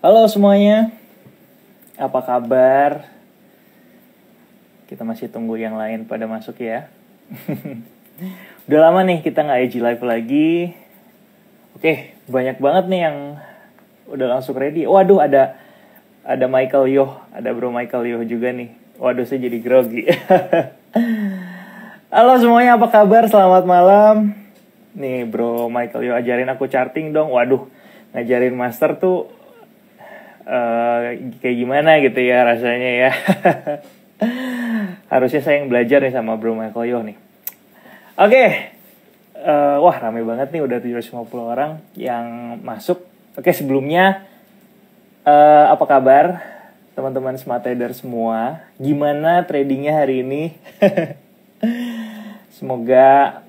Halo semuanya, apa kabar? Kita masih tunggu yang lain pada masuk ya. Udah lama nih kita nggak IG live lagi. Oke, banyak banget nih yang udah langsung ready. Waduh, ada Michael Yoh, ada Bro Michael Yoh juga nih. Waduh, saya jadi grogi. Halo semuanya, apa kabar? Selamat malam. Nih Bro Michael Yoh, ajarin aku charting dong. Waduh, ngajarin master tuh kayak gimana gitu ya rasanya ya. Harusnya saya yang belajar nih sama Bro Michael Yoh nih. Oke. Wah rame banget nih, udah 750 orang yang masuk. Oke, sebelumnya apa kabar teman-teman smart trader semua? Gimana tradingnya hari ini? Semoga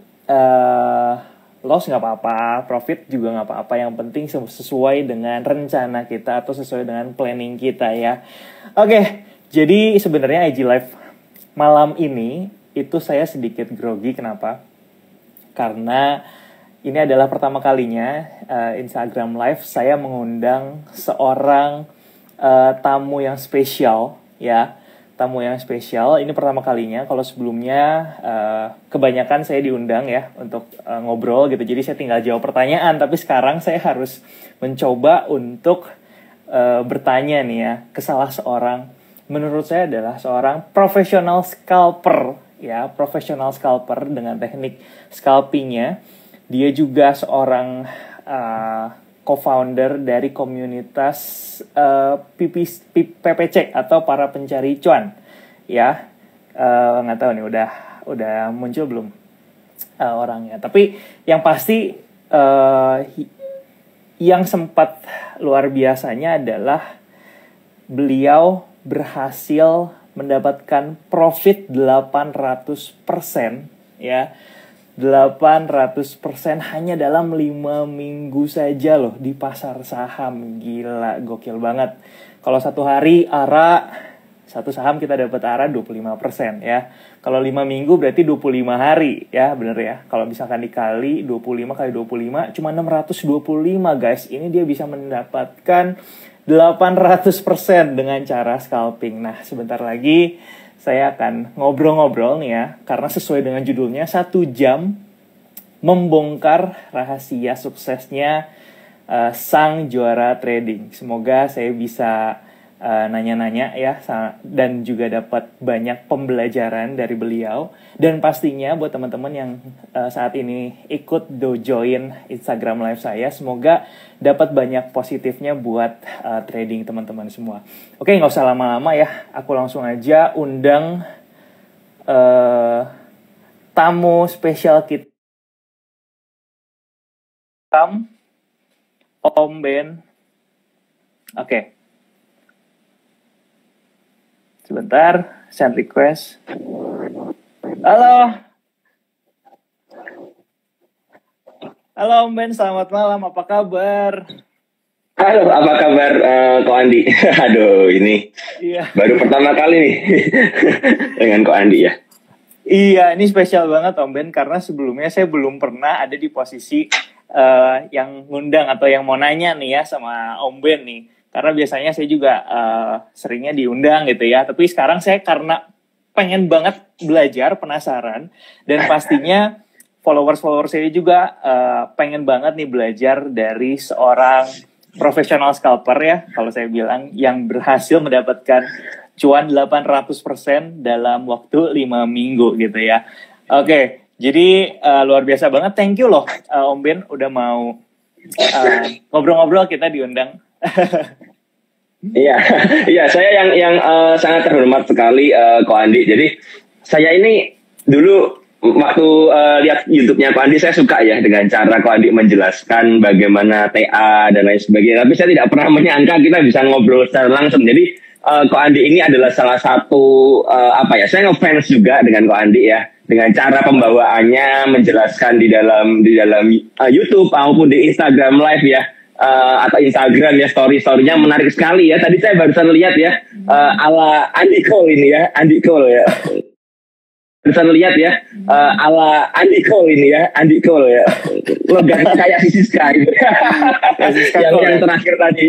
loss nggak apa-apa, profit juga nggak apa-apa. Yang penting sesuai dengan rencana kita atau sesuai dengan planning kita ya. Oke, jadi sebenarnya IG Live malam ini itu saya sedikit grogi. Kenapa? Karena ini adalah pertama kalinya Instagram Live saya mengundang seorang tamu yang spesial ya. Tamu yang spesial, ini pertama kalinya. Kalau sebelumnya kebanyakan saya diundang ya untuk ngobrol gitu. Jadi saya tinggal jawab pertanyaan. Tapi sekarang saya harus mencoba untuk bertanya nih ya ke salah seorang, menurut saya adalah seorang profesional scalper ya, profesional scalper dengan teknik scalpingnya. Dia juga seorang co-founder dari komunitas PPC atau para pencari cuan ya. Nggak tahu nih udah muncul belum orangnya, tapi yang pasti yang sempat luar biasanya adalah beliau berhasil mendapatkan profit 800% ya. 800% hanya dalam 5 minggu saja loh di pasar saham. Gila, gokil banget. Kalau satu hari ARA, satu saham kita dapat ARA 25% ya. Kalau 5 minggu berarti 25 hari ya, bener ya. Kalau misalkan dikali 25 kali 25 cuma 625 guys. Ini dia bisa mendapatkan 800% dengan cara scalping. Nah, sebentar lagi saya akan ngobrol-ngobrol nih ya, karena sesuai dengan judulnya 1 jam membongkar rahasia suksesnya sang juara trading. Semoga saya bisa nanya-nanya ya, dan juga dapat banyak pembelajaran dari beliau. Dan pastinya buat teman-teman yang saat ini ikut join Instagram live saya, semoga dapat banyak positifnya buat trading teman-teman semua. Oke, nggak usah lama-lama ya, aku langsung aja undang tamu spesial kita, Om Ben. Oke. Sebentar, send request. Halo. Halo Om Ben, selamat malam. Apa kabar? Halo, apa kabar Ko Andi? Aduh, ini baru pertama kali nih dengan Ko Andi ya. Iya, ini spesial banget Om Ben, karena sebelumnya saya belum pernah ada di posisi yang ngundang atau yang mau nanya nih ya sama Om Ben nih. Karena biasanya saya juga seringnya diundang gitu ya. Tapi sekarang saya karena pengen banget belajar, penasaran. Dan pastinya followers saya juga pengen banget nih belajar dari seorang profesional scalper ya. Kalau saya bilang yang berhasil mendapatkan cuan 800% dalam waktu 5 minggu gitu ya. Oke, jadi luar biasa banget. Thank you loh Om Ben udah mau ngobrol-ngobrol, kita diundang. Iya, saya yang sangat terhormat sekali Ko Andi. Jadi saya ini dulu waktu lihat YouTube-nya Ko Andi, saya suka ya dengan cara Ko Andi menjelaskan bagaimana TA dan lain sebagainya. Tapi saya tidak pernah menyangka kita bisa ngobrol secara langsung. Jadi Ko Andi ini adalah salah satu saya ngefans juga dengan Ko Andi ya, dengan cara pembawaannya menjelaskan di dalam YouTube maupun di Instagram Live ya. Atau Instagram ya, story-storynya menarik sekali ya. Tadi saya barusan lihat ya ala Andy Cole ini ya, Andy Cole ya. barusan lihat ya, ala Andy Cole ini ya, Andy Cole ya, logatnya kayak si Siska gitu. yang terakhir tadi,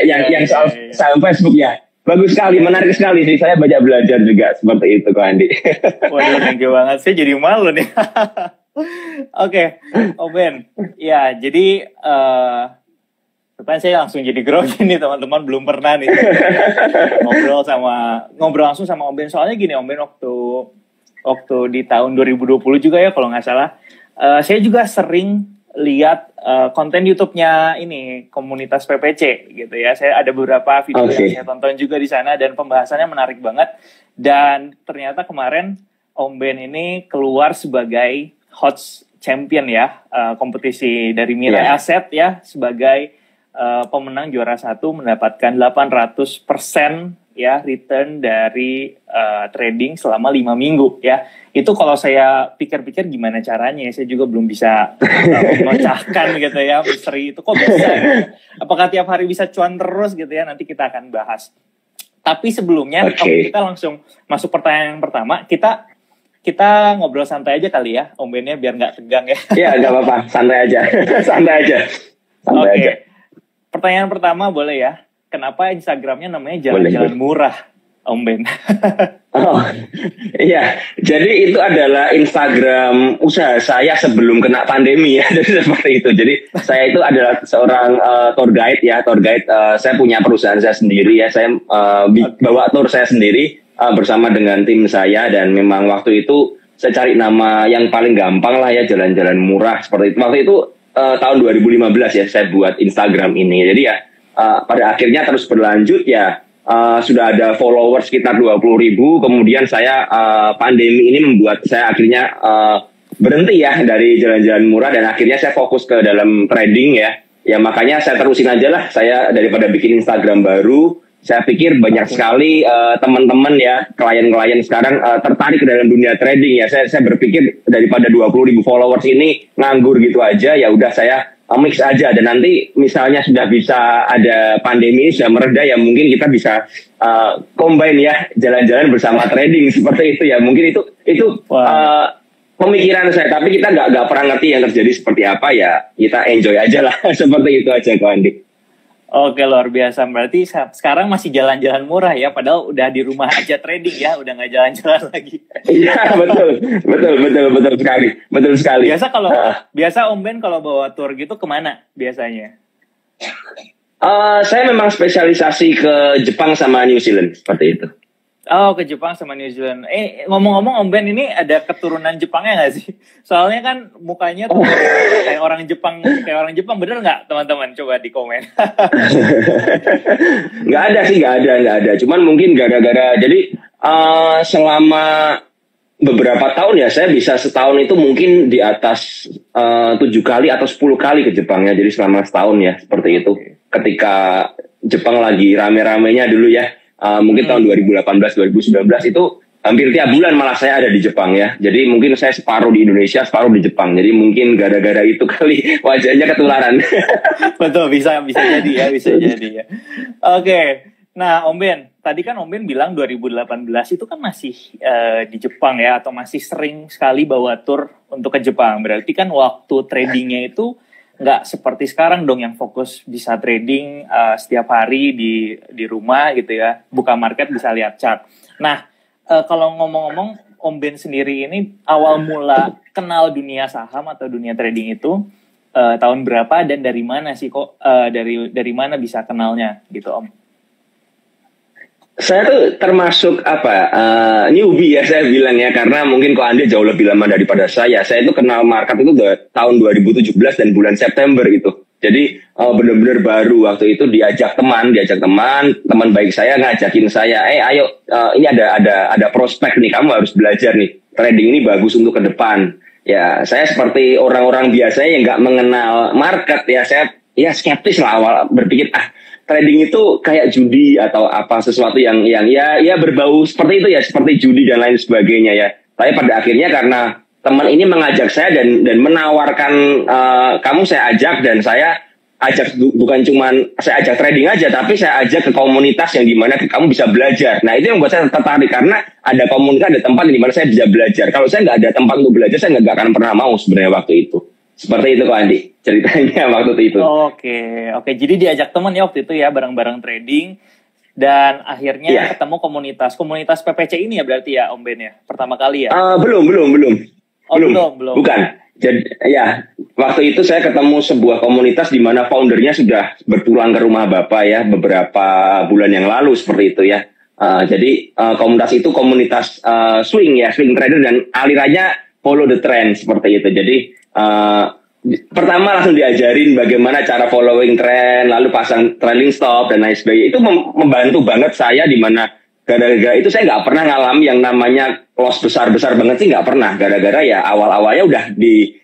yang soal Facebook ya. Bagus sekali, menarik sekali sih. Saya banyak belajar juga seperti itu, Ko Andi. Waduh, thank you banget. Saya jadi malu nih. Oke, Ben. Ya, jadi depan saya langsung jadi grogi nih, teman-teman. Belum pernah nih ngobrol langsung sama Om Ben. Soalnya gini, Om Ben, waktu di tahun 2020 juga ya, kalau nggak salah, saya juga sering lihat konten YouTube-nya ini komunitas PPC gitu ya. Saya ada beberapa video yang saya tonton juga di sana dan pembahasannya menarik banget. Dan ternyata kemarin Om Ben ini keluar sebagai HOTS champion ya, kompetisi dari Mirai Asset ya, sebagai pemenang juara 1 mendapatkan 800% ya return dari trading selama 5 minggu ya. Itu kalau saya pikir-pikir gimana caranya, saya juga belum bisa memecahkan gitu ya, misteri itu kok bisa gitu. Apakah tiap hari bisa cuan terus gitu ya, nanti kita akan bahas. Tapi sebelumnya kita langsung masuk pertanyaan yang pertama. Kita ngobrol santai aja kali ya, Om Bennya, biar nggak tegang ya. Iya, nggak apa-apa, santai aja. Oke. Pertanyaan pertama boleh ya, kenapa Instagramnya namanya Jalan-Jalan Murah, Om Ben? Oh, iya. Jadi itu adalah Instagram usaha saya sebelum kena pandemi ya. Jadi seperti itu. Jadi saya itu adalah seorang tour guide ya. Tour guide, saya punya perusahaan saya sendiri ya. Saya bawa tour saya sendiri bersama dengan tim saya. Dan memang waktu itu saya cari nama yang paling gampang lah ya, Jalan-Jalan Murah. Seperti itu. Waktu itu tahun 2015 ya saya buat Instagram ini. Jadi ya pada akhirnya terus berlanjut ya. Sudah ada followers sekitar 20.000. Kemudian saya pandemi ini membuat saya akhirnya berhenti ya dari Jalan-Jalan Murah dan akhirnya saya fokus ke dalam trading ya. Ya makanya saya terusin aja lah. Saya daripada bikin Instagram baru, saya pikir banyak sekali teman-teman ya, klien-klien sekarang tertarik ke dalam dunia trading ya. Saya berpikir daripada 20.000 followers ini nganggur gitu aja, ya udah saya mix aja, dan nanti misalnya sudah bisa ada pandemi sudah mereda ya, mungkin kita bisa combine ya, jalan-jalan bersama trading seperti itu ya. Mungkin itu pemikiran saya, tapi kita nggak pernah ngerti yang terjadi seperti apa ya, kita enjoy aja lah. Seperti itu aja, Ko Andi. Oke, luar biasa. Berarti sekarang masih jalan-jalan murah ya, padahal udah di rumah aja trading ya, udah nggak jalan-jalan lagi. Iya, betul sekali. Biasa Om Ben kalau bawa tour gitu kemana biasanya? Saya memang spesialisasi ke Jepang sama New Zealand seperti itu. Oh, ke Jepang sama New Zealand. Ngomong-ngomong, Om Ben ini ada keturunan Jepangnya nggak sih? Soalnya kan mukanya tuh kayak orang Jepang, bener nggak, teman-teman? Coba di komen. Nggak ada. Cuman mungkin gara-gara jadi selama beberapa tahun ya, saya bisa setahun itu mungkin di atas 7 kali atau 10 kali ke Jepang ya. Jadi selama setahun ya, seperti itu. Ketika Jepang lagi rame-ramenya dulu ya. Mungkin tahun 2018-2019 itu hampir tiap bulan malah saya ada di Jepang ya. Jadi mungkin saya separuh di Indonesia, separuh di Jepang. Jadi mungkin gara-gara itu kali wajahnya ketularan. Betul, bisa jadi ya. Oke. Nah, Om Ben, tadi kan Om Ben bilang 2018 itu kan masih di Jepang ya, atau masih sering sekali bawa tour untuk ke Jepang. Berarti kan waktu tradingnya itu nggak seperti sekarang dong, yang fokus bisa trading setiap hari di rumah gitu ya, buka market bisa lihat chart. Nah, kalau ngomong-ngomong, Om Ben sendiri ini awal mula kenal dunia saham atau dunia trading itu tahun berapa dan dari mana sih kok dari mana bisa kenalnya gitu, Om? Saya tuh termasuk newbie ya saya bilang ya, karena mungkin Ko Andi jauh lebih lama daripada saya. Saya itu kenal market itu tahun 2017 dan bulan September itu. Jadi benar-benar baru. Waktu itu diajak teman baik saya ngajakin saya, ayo ini ada prospek nih, kamu harus belajar nih, trading ini bagus untuk ke depan. Ya saya seperti orang-orang biasa yang nggak mengenal market ya, saya skeptis lah awal, berpikir trading itu kayak judi atau apa, sesuatu yang ya berbau seperti itu ya, seperti judi dan lain sebagainya ya. Tapi pada akhirnya karena teman ini mengajak saya dan menawarkan kamu saya ajak, dan saya ajak bukan cuman saya ajak trading aja, tapi saya ajak ke komunitas yang dimana kamu bisa belajar. Nah itu yang buat saya tertarik karena ada komunitas, ada tempat di mana saya bisa belajar. Kalau saya nggak ada tempat untuk belajar, saya nggak akan pernah mau sebenarnya waktu itu. Seperti itu Kak Andi ceritanya waktu itu. Oke. Jadi diajak teman ya waktu itu ya bareng-bareng trading dan akhirnya ketemu komunitas PPC ini ya berarti ya Om Ben ya pertama kali ya? Belum. Belum. Bukan. Jadi ya waktu itu saya ketemu sebuah komunitas di mana foundernya sudah berpulang ke rumah Bapak ya beberapa bulan yang lalu seperti itu ya. Jadi komunitas itu komunitas swing trader dan alirannya follow the trend seperti itu. Jadi pertama langsung diajarin bagaimana cara following trend, lalu pasang trailing stop dan lain sebagainya. Itu membantu banget saya di mana gara-gara itu saya nggak pernah ngalami yang namanya loss besar-besar banget sih, nggak pernah. Gara-gara ya awal-awalnya udah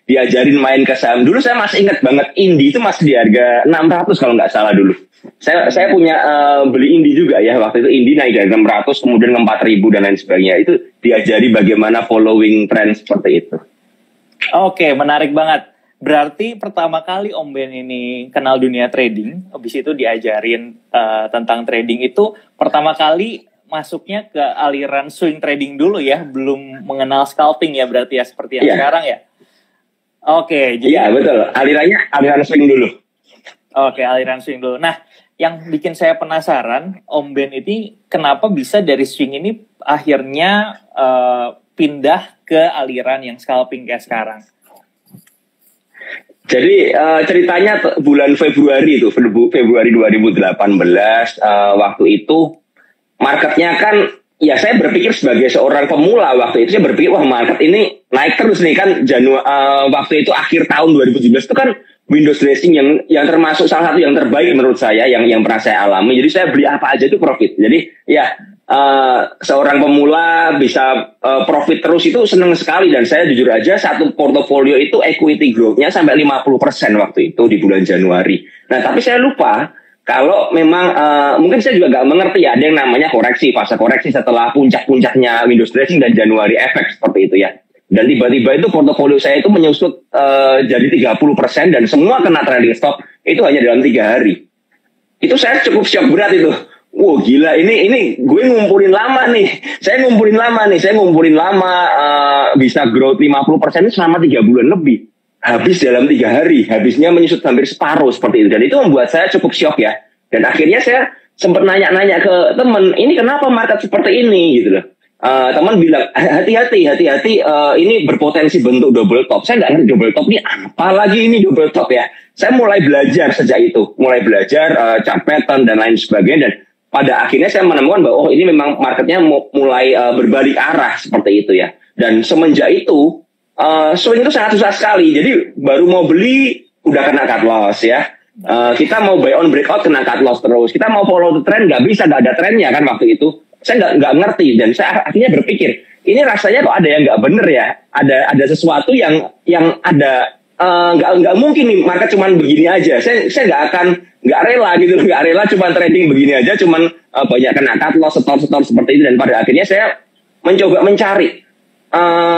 diajarin main ke saham. Dulu saya masih ingat banget Indi itu masih di harga 600 kalau nggak salah dulu. Saya punya beli Indi juga ya, waktu itu Indi naik dari 600 kemudian ke 4000 dan lain sebagainya. Itu diajari bagaimana following trend seperti itu. Oke, menarik banget. Berarti pertama kali Om Ben ini kenal dunia trading, habis itu diajarin tentang trading itu pertama kali masuknya ke aliran swing trading dulu ya, belum mengenal scalping ya berarti ya seperti yang sekarang ya. Oke, jadi iya betul. Aliran swing dulu. Oke, aliran swing dulu. Nah, yang bikin saya penasaran, Om Ben ini kenapa bisa dari swing ini akhirnya pindah ke aliran yang scalping kayak sekarang? Jadi ceritanya bulan Februari 2018 waktu itu marketnya kan ya saya berpikir sebagai seorang pemula waktu itu saya berpikir wah market ini naik terus nih kan waktu itu akhir tahun 2017 itu kan Windows dressing yang termasuk salah satu yang terbaik menurut saya yang pernah saya alami. Jadi saya beli apa aja itu profit. Jadi ya seorang pemula bisa profit terus itu senang sekali dan saya jujur aja satu portofolio itu equity growth-nya sampai 50% waktu itu di bulan Januari. Nah tapi saya lupa kalau memang mungkin saya juga nggak mengerti ya ada yang namanya fase koreksi setelah puncak-puncaknya Windows dressing dan Januari effect seperti itu ya. Dan tiba-tiba itu portofolio saya itu menyusut jadi 30% dan semua kena trailing stop itu hanya dalam 3 hari. Itu saya cukup shock berat itu. Wow gila ini gue ngumpulin lama nih. Saya ngumpulin lama bisa growth 50% selama 3 bulan lebih. Habis dalam 3 hari, habisnya menyusut hampir separuh seperti itu. Dan itu membuat saya cukup shock ya. Dan akhirnya saya sempat nanya-nanya ke teman, ini kenapa market seperti ini gitu loh. Teman bilang hati-hati ini berpotensi bentuk double top. Saya nggak ngerti double top ini apa lagi ini double top ya. Saya mulai belajar sejak itu, chart pattern dan lain sebagainya dan pada akhirnya saya menemukan bahwa ini memang marketnya mulai berbalik arah seperti itu ya. Dan semenjak itu swing itu sangat susah sekali. Jadi baru mau beli udah kena cut loss ya. Kita mau buy on breakout kena cut loss terus. Kita mau follow the trend nggak bisa, nggak ada trennya kan waktu itu. Saya nggak ngerti dan saya akhirnya berpikir ini rasanya kok ada yang nggak bener ya. Ada sesuatu yang ada nggak mungkin nih market cuman begini aja. Saya nggak rela cuman trading begini aja, cuman banyak kena cut loss, stop seperti itu dan pada akhirnya saya mencoba mencari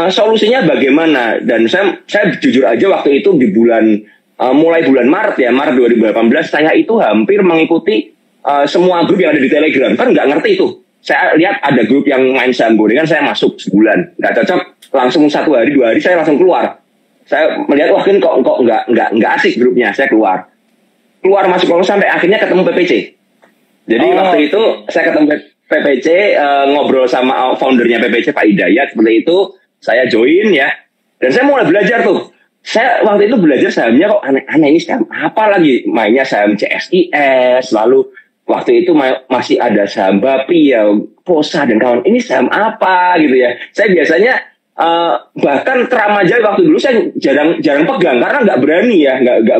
solusinya bagaimana dan saya jujur aja waktu itu di mulai bulan Maret 2018 saya itu hampir mengikuti semua grup yang ada di Telegram kan nggak ngerti itu. Saya lihat ada grup yang main saham gorengan, saya masuk sebulan nggak cocok, langsung 1 hari 2 hari saya langsung keluar. Saya melihat wah ini kok nggak asik grupnya, saya keluar masuk sampai akhirnya ketemu PPC. Jadi waktu itu saya ketemu PPC, ngobrol sama foundernya PPC Pak Hidayat seperti itu, saya join ya dan saya mulai belajar tuh. Saya waktu itu belajar sahamnya kok aneh-aneh, ini saham apa lagi, mainnya saham CSIS, lalu waktu itu masih ada saham BAPI ya, POSA dan kawan, ini saham apa gitu ya. Saya biasanya bahkan Tram aja waktu dulu saya jarang pegang karena nggak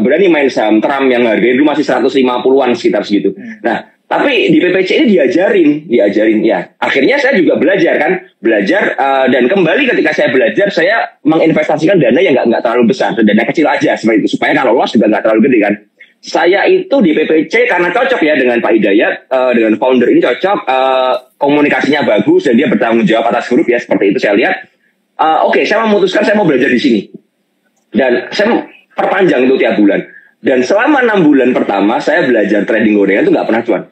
berani main saham Tram yang harganya dulu masih 150-an sekitar segitu. Nah tapi di PPC ini diajarin ya. Akhirnya saya juga belajar dan kembali ketika saya belajar saya menginvestasikan dana yang nggak terlalu besar, dana kecil aja seperti itu supaya kalau loss juga nggak terlalu gede kan. Saya itu di PPC karena cocok ya dengan Pak Hidayat, dengan founder ini cocok, komunikasinya bagus dan dia bertanggung jawab atas grup ya seperti itu saya lihat. Oke, saya memutuskan saya mau belajar di sini dan saya perpanjang itu tiap bulan. Dan selama 6 bulan pertama saya belajar trading gorengan itu nggak pernah cuan.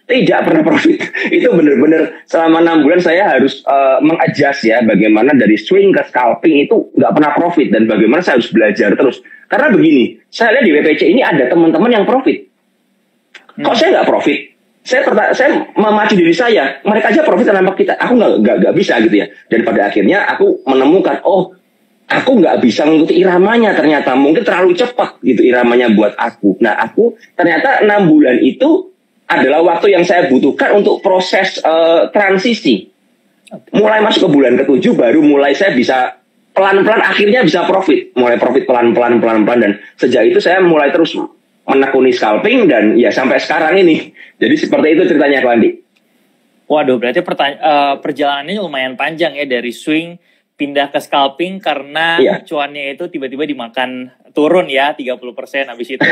Tidak pernah profit. Itu benar-benar selama 6 bulan saya harus mengadjust ya bagaimana dari swing ke scalping itu nggak pernah profit dan bagaimana saya harus belajar terus. Karena begini, saya lihat di WPC ini ada teman-teman yang profit. Kok saya nggak profit? Saya memacu diri saya. Mereka aja profit tanpa kita. Aku nggak bisa gitu ya. Dan pada akhirnya aku menemukan, oh aku nggak bisa mengikuti iramanya ternyata. Mungkin terlalu cepat gitu iramanya buat aku. Nah aku ternyata 6 bulan itu adalah waktu yang saya butuhkan untuk proses transisi. Mulai masuk ke bulan ke-7 baru mulai saya bisa pelan-pelan akhirnya bisa profit. Mulai profit pelan-pelan dan sejak itu saya mulai terus menekuni scalping dan ya sampai sekarang ini. Jadi seperti itu ceritanya Ko Andi. Waduh, berarti perjalanannya lumayan panjang ya dari swing pindah ke scalping karena cuannya itu tiba-tiba dimakan turun ya 30%, habis itu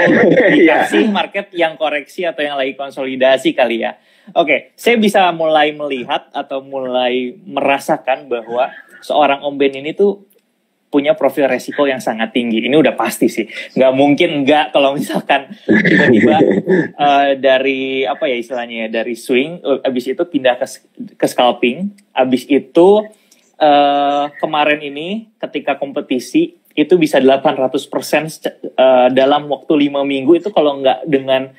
dikasih market yang koreksi atau yang lagi konsolidasi kali ya. Oke, saya bisa mulai melihat atau mulai merasakan bahwa seorang Om Ben ini tuh punya profil resiko yang sangat tinggi. Ini udah pasti sih. Nggak mungkin nggak kalau misalkan tiba-tiba dari apa ya istilahnya ya, dari swing, habis itu pindah ke scalping, habis itu kemarin ini ketika kompetisi itu bisa 800% dalam waktu 5 minggu. Itu kalau nggak dengan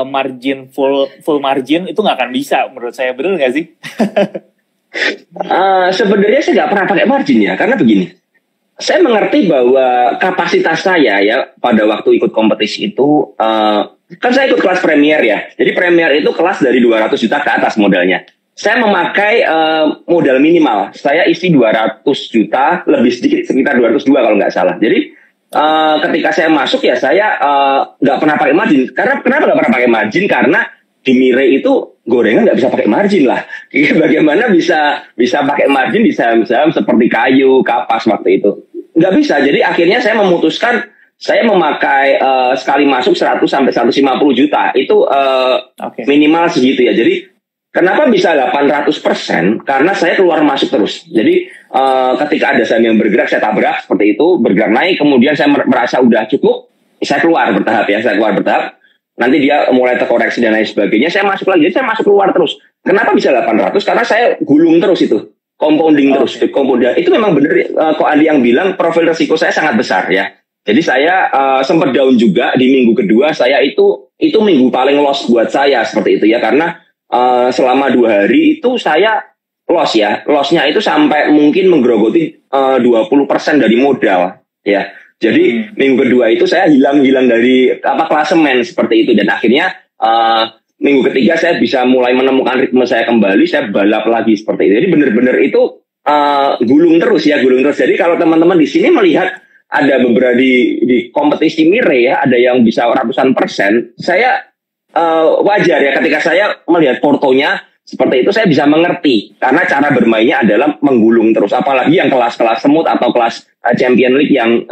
margin full margin itu nggak akan bisa menurut saya. Bener nggak sih? Sebenarnya saya nggak pernah pakai margin ya, karena begini, saya mengerti bahwa kapasitas saya ya pada waktu ikut kompetisi itu kan saya ikut kelas premier ya. Jadi premier itu kelas dari 200 juta ke atas modalnya. Saya memakai modal minimal. Saya isi 200 juta, lebih sedikit, sekitar 202 kalau nggak salah. Jadi ketika saya masuk ya saya nggak pernah pakai margin. Karena kenapa nggak pernah pakai margin? Karena di Mire itu gorengan nggak bisa pakai margin lah. Bagaimana bisa pakai margin di saham-saham seperti kayu, kapas waktu itu? Nggak bisa. Jadi akhirnya saya memutuskan saya memakai sekali masuk 100 sampai 150 juta. Itu minimal segitu ya. Jadi kenapa bisa 800%? Karena saya keluar masuk terus. Jadi ketika ada saham yang bergerak, saya tabrak seperti itu, bergerak naik, kemudian saya merasa udah cukup, saya keluar bertahap ya, Nanti dia mulai terkoreksi dan lain sebagainya, saya masuk lagi, jadi saya masuk keluar terus. Kenapa bisa 800? Karena saya gulung terus itu, compounding terus. Compounding. Itu memang benar kok Andi yang bilang profil resiko saya sangat besar ya. Jadi saya sempat down juga di minggu kedua, saya itu minggu paling loss buat saya seperti itu ya, karena selama 2 hari itu saya loss ya. Lossnya itu sampai mungkin menggerogoti 20% dari modal ya. Jadi minggu kedua itu saya hilang dari klasemen seperti itu. Dan akhirnya minggu ketiga saya bisa mulai menemukan ritme saya kembali. Saya balap lagi seperti itu. Jadi benar-benar itu gulung terus. Jadi kalau teman-teman di sini melihat ada beberapa di kompetisi Mire ya, ada yang bisa ratusan %. Saya wajar ya ketika saya melihat portonya seperti itu, saya bisa mengerti karena cara bermainnya adalah menggulung terus, apalagi yang kelas-kelas semut atau kelas Champion League yang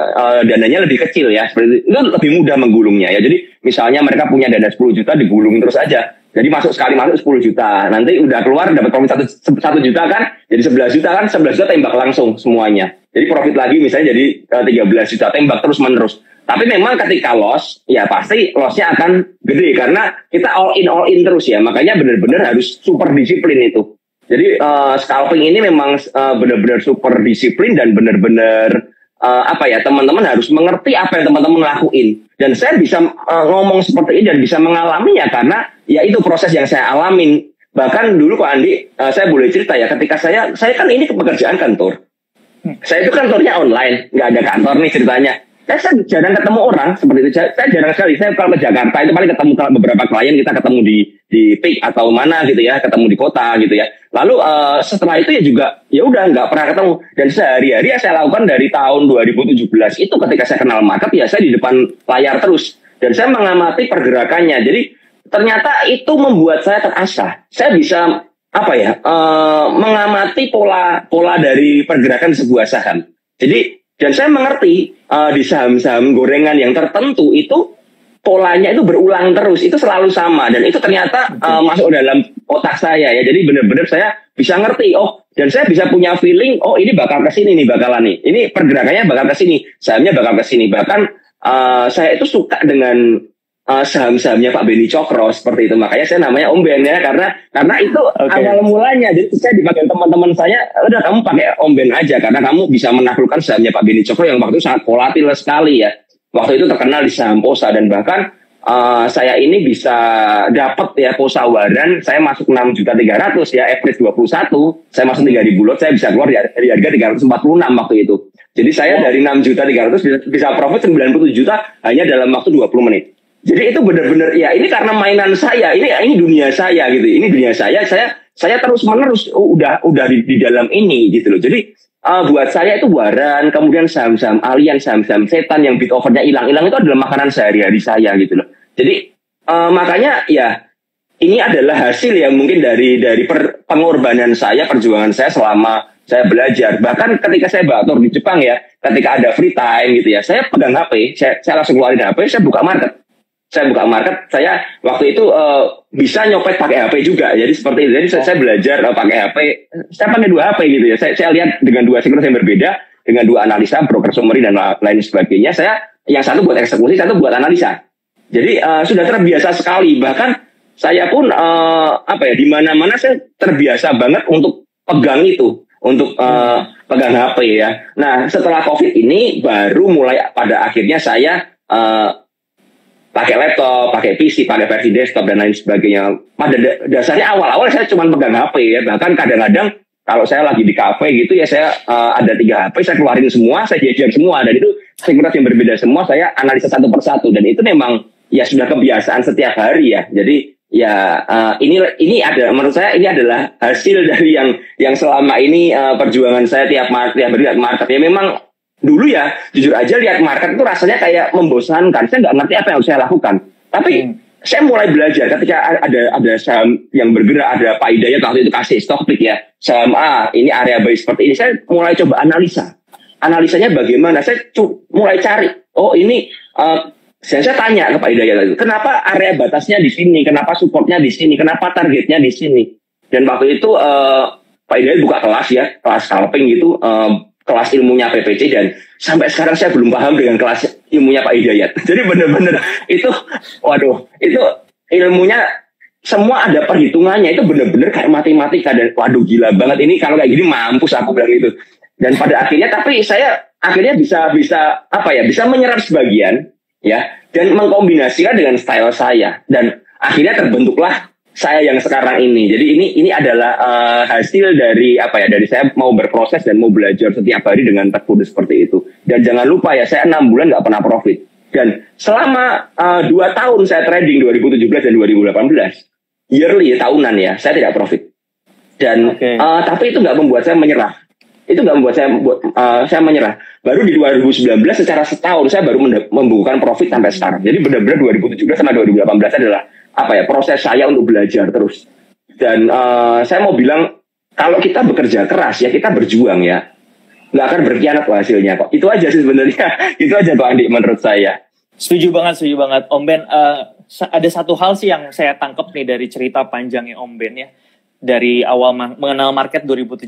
dananya lebih kecil ya, seperti itu lebih mudah menggulungnya ya. Jadi misalnya mereka punya dana 10 juta, digulung terus aja. Jadi sekali masuk 10 juta, nanti udah keluar dapat profit 1 juta kan, jadi 11 juta kan, 11 juta tembak langsung semuanya. Jadi profit lagi misalnya jadi 13 juta, tembak terus menerus. Tapi memang ketika loss, ya pasti lossnya akan gede karena kita all in terus ya. Makanya benar-benar harus super disiplin itu. Jadi scalping ini memang benar-benar super disiplin dan benar-benar teman-teman harus mengerti apa yang teman-teman lakuin. Dan saya bisa ngomong seperti ini dan bisa mengalaminya karena ya itu proses yang saya alamin. Bahkan dulu kok Andi, saya boleh cerita ya, ketika saya kan ini pekerjaan kantor. Saya itu kantornya online, nggak ada kantor nih ceritanya. Saya jarang ketemu orang seperti itu. Saya jarang sekali. Saya kalau ke Jakarta itu paling ketemu beberapa klien, kita ketemu di PIK atau mana gitu ya, ketemu di kota gitu ya. Lalu setelah itu ya juga ya udah nggak pernah ketemu. Dan sehari-hari saya lakukan dari tahun 2017 itu ketika saya kenal market ya saya di depan layar terus dan saya mengamati pergerakannya. Jadi ternyata itu membuat saya terasa. Saya bisa mengamati pola dari pergerakan sebuah saham. Jadi dan saya mengerti di saham-saham gorengan yang tertentu itu polanya itu berulang terus, itu selalu sama dan itu ternyata masuk dalam otak saya ya. Jadi benar-benar saya bisa ngerti dan saya bisa punya feeling ini bakal ke sini nih bakalan nih. Ini pergerakannya bakal ke sini, sahamnya bakal ke sini. Bahkan saya itu suka dengan saham-sahamnya Pak Beni Cokro seperti itu. Makanya saya namanya Om Ben ya, karena itu awal mulanya. Jadi saya dipanggil teman-teman saya, udah kamu pakai Om Ben aja karena kamu bisa menaklukkan sahamnya Pak Beni Cokro yang waktu itu sangat volatil sekali ya. Waktu itu terkenal di saham Posa, dan bahkan saya ini bisa dapat ya Posa waran, saya masuk 6.300.000 ya, average 21, saya masuk 3.000 lot, saya bisa keluar dari harga 346 waktu itu. Jadi saya dari 6.300.000 bisa profit 90 juta hanya dalam waktu 20 menit. Jadi itu benar-benar ya, ini karena mainan saya, ini dunia saya gitu. Ini dunia saya terus-menerus udah di dalam ini gitu loh. Jadi buat saya itu waran, kemudian saham-saham alien, saham-saham setan yang bid overnya hilang-hilang itu adalah makanan sehari-hari saya gitu loh. Jadi makanya ya ini adalah hasil ya mungkin dari pengorbanan saya, perjuangan saya selama saya belajar. Bahkan ketika saya baktor di Jepang ya, ketika ada free time gitu ya, saya pegang HP, saya langsung keluarin HP, saya buka market. Saya waktu itu bisa nyopet pakai HP juga. Jadi seperti itu. Jadi saya belajar pakai HP. Saya pakai 2 HP gitu ya. Saya lihat dengan 2 siklus yang berbeda, dengan 2 analisa, broker summary dan lain sebagainya. Saya yang satu buat eksekusi, satu buat analisa. Jadi sudah terbiasa sekali. Bahkan saya pun di mana-mana saya terbiasa banget untuk pegang itu, untuk pegang HP ya. Nah, setelah COVID ini baru mulai pada akhirnya saya pakai laptop, pakai PC, pakai versi desktop dan lain sebagainya. Pada dasarnya awal-awal saya cuma pegang HP ya. Bahkan kadang-kadang kalau saya lagi di kafe gitu ya, saya ada 3 HP, saya keluarin semua, saya jajan semua, dan itu sekuritas yang berbeda semua, saya analisa satu persatu, dan itu memang ya sudah kebiasaan setiap hari ya. Jadi ya ini ada, menurut saya ini adalah hasil dari yang selama ini perjuangan saya tiap hari lihat market ya. Memang dulu ya, jujur aja lihat market itu rasanya kayak membosankan. Saya nggak ngerti apa yang harus saya lakukan. Tapi saya mulai belajar ketika ada saham yang bergerak, ada Pak Hidayat waktu itu kasih stock pick ya. Saham A, ini area buy seperti ini. Saya mulai coba analisa. Analisanya bagaimana? Saya mulai cari. Oh ini, saya tanya ke Pak Hidayat, kenapa area batasnya di sini? Kenapa supportnya di sini? Kenapa targetnya di sini? Dan waktu itu Pak Hidayat buka kelas ya, kelas scalping gitu. Kelas ilmunya PPC, dan sampai sekarang saya belum paham dengan kelas ilmunya Pak Hidayat. Jadi benar-benar itu, waduh, itu ilmunya semua ada perhitungannya, itu benar-benar kayak matematika, dan waduh gila banget ini, kalau kayak gini mampus aku bilang itu. Dan pada akhirnya, tapi saya akhirnya bisa menyerap sebagian ya, dan mengkombinasikan dengan style saya, dan akhirnya terbentuklah saya yang sekarang ini. Jadi ini adalah hasil dari dari saya mau berproses dan mau belajar setiap hari dengan tekun seperti itu. Dan jangan lupa ya, saya 6 bulan nggak pernah profit. Dan selama 2 tahun saya trading 2017 dan 2018 yearly tahunan ya, saya tidak profit. Dan tapi itu nggak membuat saya menyerah. Itu nggak membuat saya menyerah. Baru di 2019 secara setahun saya baru membukukan profit sampai sekarang. Jadi benar-benar 2017 sama 2018 adalah proses saya untuk belajar terus. Dan saya mau bilang, kalau kita bekerja keras ya, kita berjuang ya, nggak akan berkhianat hasilnya kok. Itu aja sih sebenarnya. Itu aja Pak Andi menurut saya. Setuju banget Om Ben. Ada satu hal sih yang saya tangkap nih dari cerita panjangnya Om Ben ya. Dari awal mengenal market 2017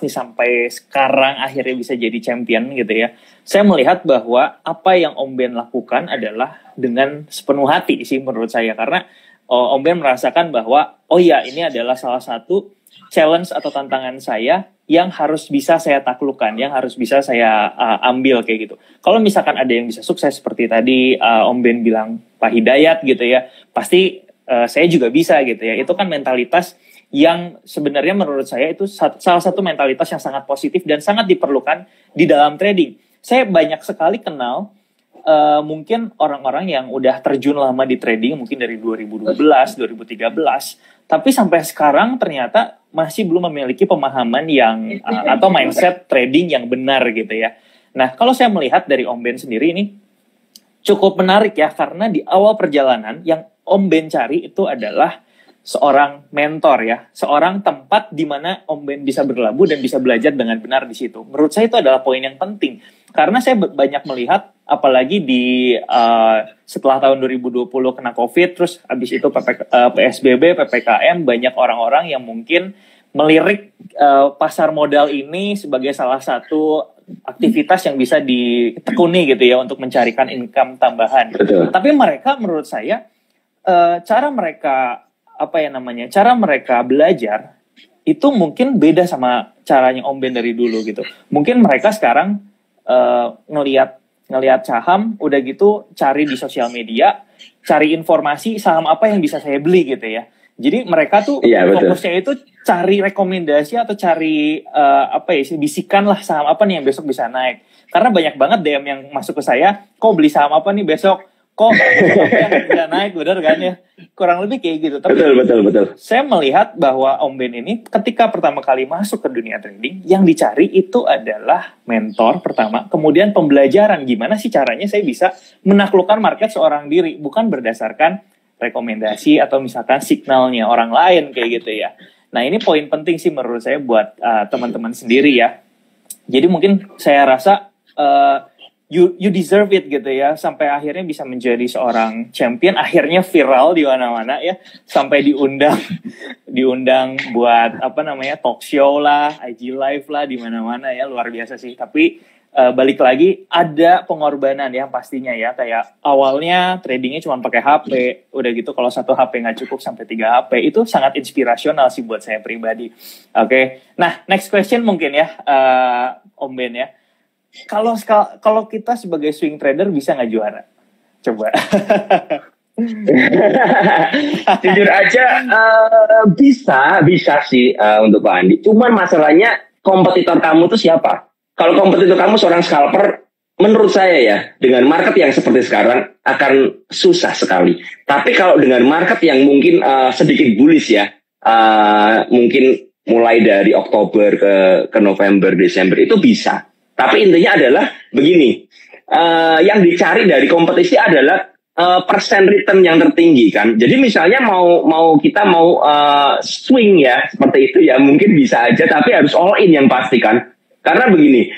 nih sampai sekarang akhirnya bisa jadi champion gitu ya. Saya melihat bahwa apa yang Om Ben lakukan adalah dengan sepenuh hati sih menurut saya. Karena Om Ben merasakan bahwa ini adalah salah satu challenge atau tantangan saya yang harus bisa saya taklukkan, yang harus bisa saya ambil kayak gitu. Kalau misalkan ada yang bisa sukses seperti tadi Om Ben bilang Pak Hidayat gitu ya, pasti saya juga bisa gitu ya. Itu kan mentalitas yang sebenarnya menurut saya itu salah satu mentalitas yang sangat positif dan sangat diperlukan di dalam trading. Saya banyak sekali kenal mungkin orang-orang yang udah terjun lama di trading, mungkin dari 2012, 2013, tapi sampai sekarang ternyata masih belum memiliki pemahaman yang atau mindset trading yang benar gitu ya. Nah, kalau saya melihat dari Om Ben sendiri ini cukup menarik ya, karena di awal perjalanan yang Om Ben cari itu adalah seorang mentor ya, seorang tempat di mana Om Ben bisa berlabuh dan bisa belajar dengan benar di situ. Menurut saya itu adalah poin yang penting, karena saya banyak melihat, apalagi di setelah tahun 2020 kena COVID, terus habis itu PSBB, PPKM, banyak orang-orang yang mungkin melirik pasar modal ini sebagai salah satu aktivitas yang bisa ditekuni gitu ya untuk mencarikan income tambahan. Betul. Tapi mereka menurut saya cara mereka belajar itu mungkin beda sama caranya Om Ben dari dulu gitu. Mungkin mereka sekarang ngelihat saham, udah gitu cari di sosial media, cari informasi saham apa yang bisa saya beli gitu ya. Jadi mereka tuh fokusnya itu cari rekomendasi atau cari bisikan lah saham apa nih yang besok bisa naik. Karena banyak banget DM yang masuk ke saya, kok beli saham apa nih besok? Kok apa yang bisa naik, benar kan ya? Kurang lebih kayak gitu. Tapi betul. Saya melihat bahwa Om Ben ini ketika pertama kali masuk ke dunia trading, yang dicari itu adalah mentor pertama, kemudian pembelajaran gimana sih caranya saya bisa menaklukkan market seorang diri, bukan berdasarkan rekomendasi atau misalkan signalnya orang lain kayak gitu ya. Nah ini poin penting sih menurut saya buat teman-teman sendiri ya. Jadi mungkin saya rasa you deserve it gitu ya, sampai akhirnya bisa menjadi seorang champion, akhirnya viral di mana-mana ya, sampai diundang buat talk show lah, IG live lah di mana-mana ya, luar biasa sih. Tapi balik lagi ada pengorbanan ya pastinya ya, kayak awalnya tradingnya cuma pakai HP, udah gitu kalau satu HP nggak cukup sampai 3 HP, itu sangat inspirasional sih buat saya pribadi. Oke. Nah next question mungkin ya Om Ben ya, kalau kita sebagai swing trader bisa nggak juara? Coba. Jujur aja bisa sih untuk Pak Andi. Cuman masalahnya kompetitor kamu tuh siapa? Kalau kompetitor kamu seorang scalper, menurut saya ya, dengan market yang seperti sekarang akan susah sekali. Tapi kalau dengan market yang mungkin sedikit bullish ya, mungkin mulai dari Oktober ke November, Desember itu bisa. Tapi intinya adalah begini, yang dicari dari kompetisi adalah persen return yang tertinggi kan. Jadi misalnya kita mau swing ya, seperti itu ya, mungkin bisa aja, tapi harus all in yang pasti kan. Karena begini,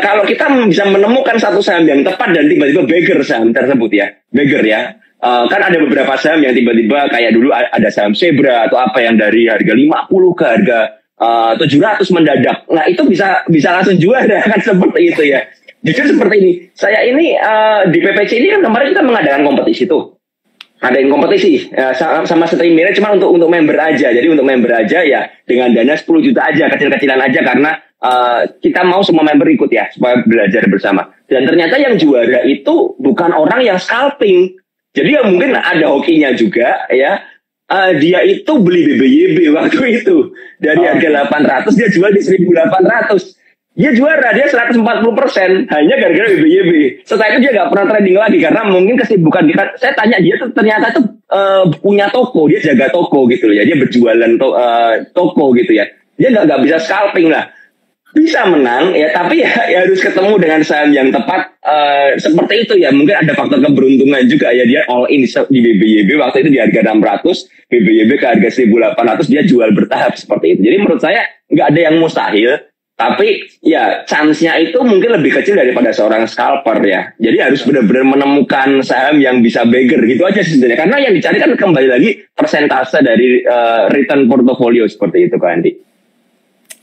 kalau kita bisa menemukan satu saham yang tepat dan tiba-tiba beggar saham tersebut ya, beggar ya, kan ada beberapa saham yang tiba-tiba kayak dulu ada saham Zebra atau apa yang dari harga 50 ke harga 700 mendadak. Nah itu bisa langsung juara kan, seperti itu ya. Jujur seperti ini, saya ini di PPC ini kan kemarin kita mengadakan kompetisi tuh. Adain kompetisi sama streamernya cuma untuk member aja. Jadi untuk member aja ya dengan dana 10 juta aja, kecil-kecilan aja, karena kita mau semua member ikut ya supaya belajar bersama. Dan ternyata yang juara itu bukan orang yang scalping. Jadi ya mungkin ada hokinya juga ya. Dia itu beli BBYB waktu itu dari harga 800 dia jual di 1.800. Dia juara, dia 140% hanya gara-gara BBYB. Setelah itu dia nggak pernah trading lagi karena mungkin kesibukan dia. Saya tanya dia tuh ternyata tuh punya toko, dia jaga toko gitu loh ya, dia berjualan toko gitu ya. Dia nggak bisa scalping lah. Bisa menang ya, tapi ya harus ketemu dengan saham yang tepat seperti itu ya. Mungkin ada faktor keberuntungan juga ya, dia all in di BBYB waktu itu di harga 600, BBYB ke harga 1.800, dia jual bertahap seperti itu. Jadi menurut saya nggak ada yang mustahil. Tapi ya chance-nya itu mungkin lebih kecil daripada seorang scalper ya. Jadi harus benar-benar menemukan saham yang bisa beggar gitu aja sih sebenarnya. Karena yang dicari kan kembali lagi persentase dari return portofolio seperti itu kan Andi.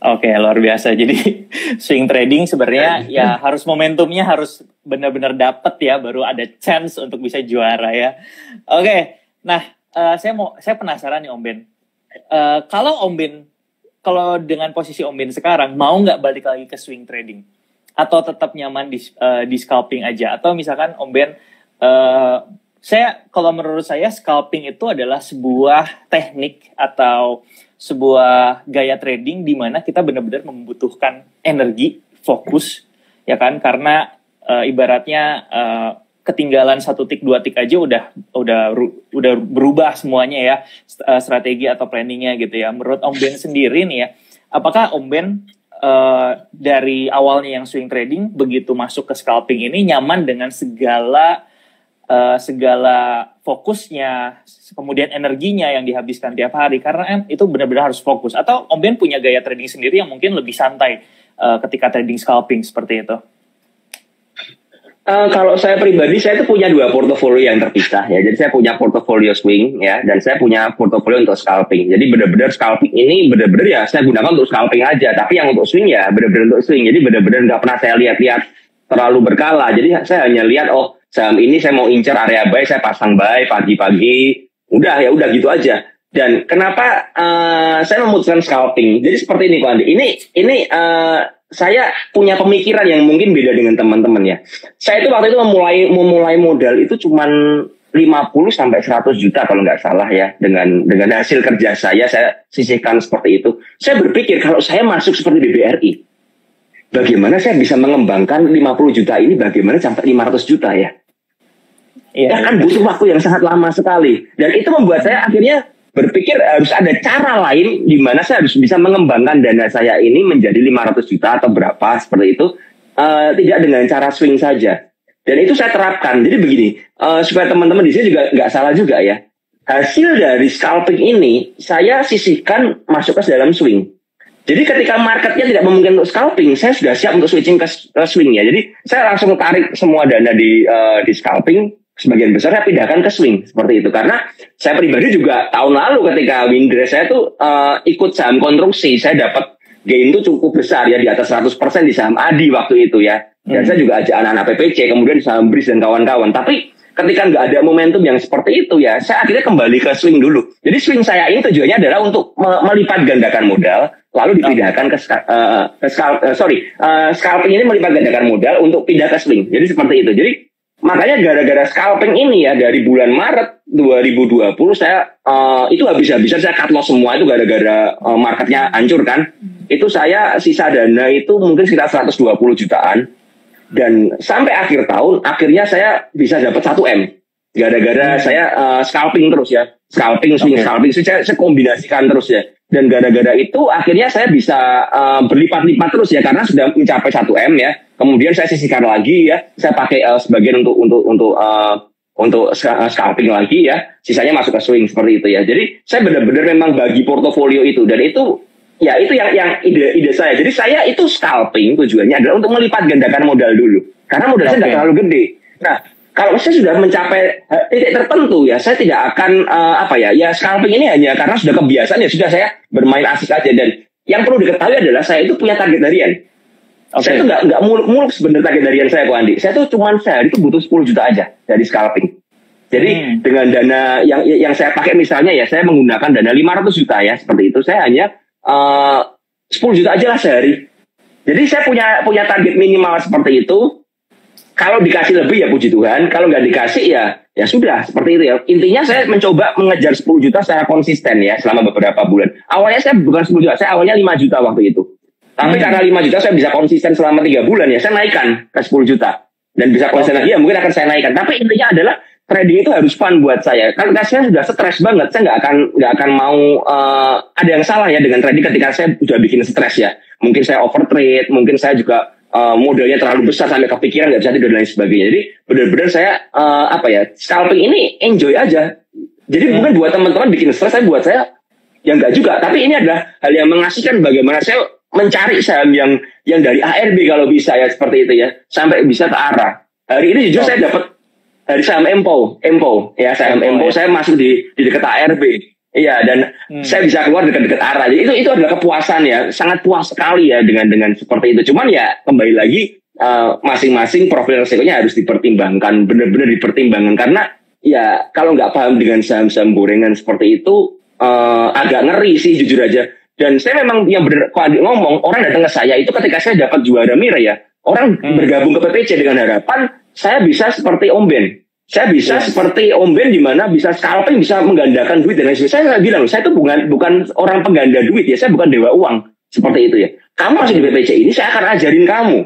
Oke, luar biasa. Jadi swing trading sebenarnya ya harus momentumnya harus benar-benar dapet ya, baru ada chance untuk bisa juara ya. Oke, nah saya penasaran nih Om Ben. Kalau dengan posisi Om Ben sekarang, mau nggak balik lagi ke swing trading? Atau tetap nyaman di scalping aja? Atau misalkan Om Ben, kalau menurut saya scalping itu adalah sebuah teknik atau sebuah gaya trading di mana kita benar-benar membutuhkan energi, fokus, ya kan? Karena ibaratnya ketinggalan 1 tik 2 tik aja udah berubah semuanya ya, strategi atau planningnya gitu ya. Menurut Om Ben sendiri nih ya, apakah Om Ben dari awalnya yang swing trading begitu masuk ke scalping ini nyaman dengan segala fokusnya, kemudian energinya yang dihabiskan tiap hari, karena itu benar-benar harus fokus? Atau Om Ben punya gaya trading sendiri yang mungkin lebih santai ketika trading scalping seperti itu? Kalau saya pribadi, saya itu punya dua portofolio yang terpisah ya. Jadi saya punya portofolio swing ya, dan saya punya portofolio untuk scalping. Jadi benar-benar scalping ini benar-benar ya saya gunakan untuk scalping aja. Tapi yang untuk swing ya benar-benar untuk swing. Jadi benar-benar nggak pernah saya lihat-lihat terlalu berkala. Jadi saya hanya lihat, oh saham ini saya mau incer area buy, saya pasang buy pagi-pagi. Udah ya udah gitu aja. Dan kenapa saya memutuskan scalping? Jadi seperti ini Pak Andi. Ini saya punya pemikiran yang mungkin beda dengan teman-teman ya. Saya itu waktu itu memulai modal itu cuman 50 sampai 100 juta kalau nggak salah ya, dengan hasil kerja saya sisihkan seperti itu. Saya berpikir kalau saya masuk seperti BBRI, bagaimana saya bisa mengembangkan 50 juta ini bagaimana sampai 500 juta ya? Ya kan butuh waktu yang sangat lama sekali. Dan itu membuat saya akhirnya berpikir harus ada cara lain di mana saya harus bisa mengembangkan dana saya ini menjadi 500 juta atau berapa seperti itu, tidak dengan cara swing saja. Dan itu saya terapkan. Jadi begini, supaya teman-teman di sini juga nggak salah juga ya. Hasil dari scalping ini saya sisihkan masuk ke dalam swing. Jadi ketika marketnya tidak memungkinkan untuk scalping, saya sudah siap untuk switching ke swing ya. Jadi saya langsung tarik semua dana di scalping. Sebagian besar saya pindahkan ke swing seperti itu, karena saya pribadi juga tahun lalu ketika Windrest saya tuh ikut saham konstruksi, saya dapat gain tuh cukup besar ya, di atas 100% di saham ADI waktu itu ya. Dan saya juga ajak anak-anak PPC, kemudian saham BRIS dan kawan-kawan. Tapi ketika nggak ada momentum yang seperti itu ya, saya akhirnya kembali ke swing dulu. Jadi swing saya ini tujuannya adalah untuk melipat gandakan modal, lalu dipindahkan ke scalping ini melipat gandakan modal untuk pindah ke swing. Jadi seperti itu. Jadi makanya gara-gara scalping ini ya, dari bulan Maret 2020 saya itu habis-habisan saya cut loss semua itu gara-gara marketnya hancur kan. Itu saya sisa dana itu mungkin sekitar 120 jutaan. Dan sampai akhir tahun akhirnya saya bisa dapat 1 M. Gara-gara saya scalping terus ya. Scalping, swing, scalping. Saya kombinasikan terus ya. Dan gara-gara itu akhirnya saya bisa berlipat-lipat terus ya, karena sudah mencapai 1 M ya. Kemudian saya sisihkan lagi ya, saya pakai sebagian untuk scalping lagi ya, sisanya masuk ke swing seperti itu ya. Jadi saya benar-benar memang bagi portofolio itu, dan itu ya itu yang ide saya. Jadi saya itu scalping tujuannya adalah untuk melipat gandakan modal dulu, karena modal saya nggak terlalu gede. Nah, kalau saya sudah mencapai titik tertentu ya, saya tidak akan ya scalping ini hanya karena sudah kebiasaan ya, sudah saya bermain asik aja. Dan yang perlu diketahui adalah saya itu punya target harian. Saya itu nggak muluk sebenarnya target harian saya, Ko Andi. Saya tuh cuma sehari itu butuh 10 juta aja dari scalping. Jadi dengan dana yang saya pakai misalnya ya, saya menggunakan dana 500 juta ya, seperti itu. Saya hanya 10 juta aja lah sehari. Jadi saya punya target minimal seperti itu. Kalau dikasih lebih ya puji Tuhan, kalau nggak dikasih ya sudah seperti itu ya. Intinya saya mencoba mengejar 10 juta secara konsisten ya selama beberapa bulan. Awalnya saya bukan 10 juta, saya awalnya 5 juta waktu itu. Tapi karena 5 juta saya bisa konsisten selama 3 bulan ya, saya naikkan ke 10 juta. Dan bisa konsisten lagi ya, mungkin akan saya naikkan. Tapi intinya adalah trading itu harus fun buat saya. Karena saya sudah stres banget, saya nggak akan mau ada yang salah ya dengan trading ketika saya sudah bikin stres ya. Mungkin saya overtrade, mungkin saya juga modalnya terlalu besar sampai kepikiran nggak bisa tidur dan lain sebagainya. Jadi benar-benar saya scalping ini enjoy aja. Jadi mungkin buat teman-teman bikin stres, buat saya ya enggak juga. Tapi ini adalah hal yang mengasihkan bagaimana saya mencari saham yang dari ARB kalau bisa ya, seperti itu ya, sampai bisa ke arah. Hari ini jujur saya dapat dari saham Empo ya, saham Empo saya masuk di dekat ARB. Iya, dan saya bisa keluar dekat-dekat arah. Jadi itu adalah kepuasan ya, sangat puas sekali ya dengan seperti itu. Cuman ya kembali lagi masing-masing profil resikonya harus dipertimbangkan, benar-benar dipertimbangkan, karena ya kalau nggak paham dengan saham-saham gorengan seperti itu agak ngeri sih jujur aja. Dan saya memang yang benar, kalau ngomong orang datang ke saya itu ketika saya dapat juara Mira ya, orang bergabung ke PPC dengan harapan saya bisa seperti Om Ben. Saya bisa seperti Om Ben di mana bisa scalping, bisa menggandakan duit dan lain sebagainya. Saya bilang, saya itu bukan orang pengganda duit ya, saya bukan dewa uang seperti itu ya. Kamu masih di BPC ini, saya akan ajarin kamu.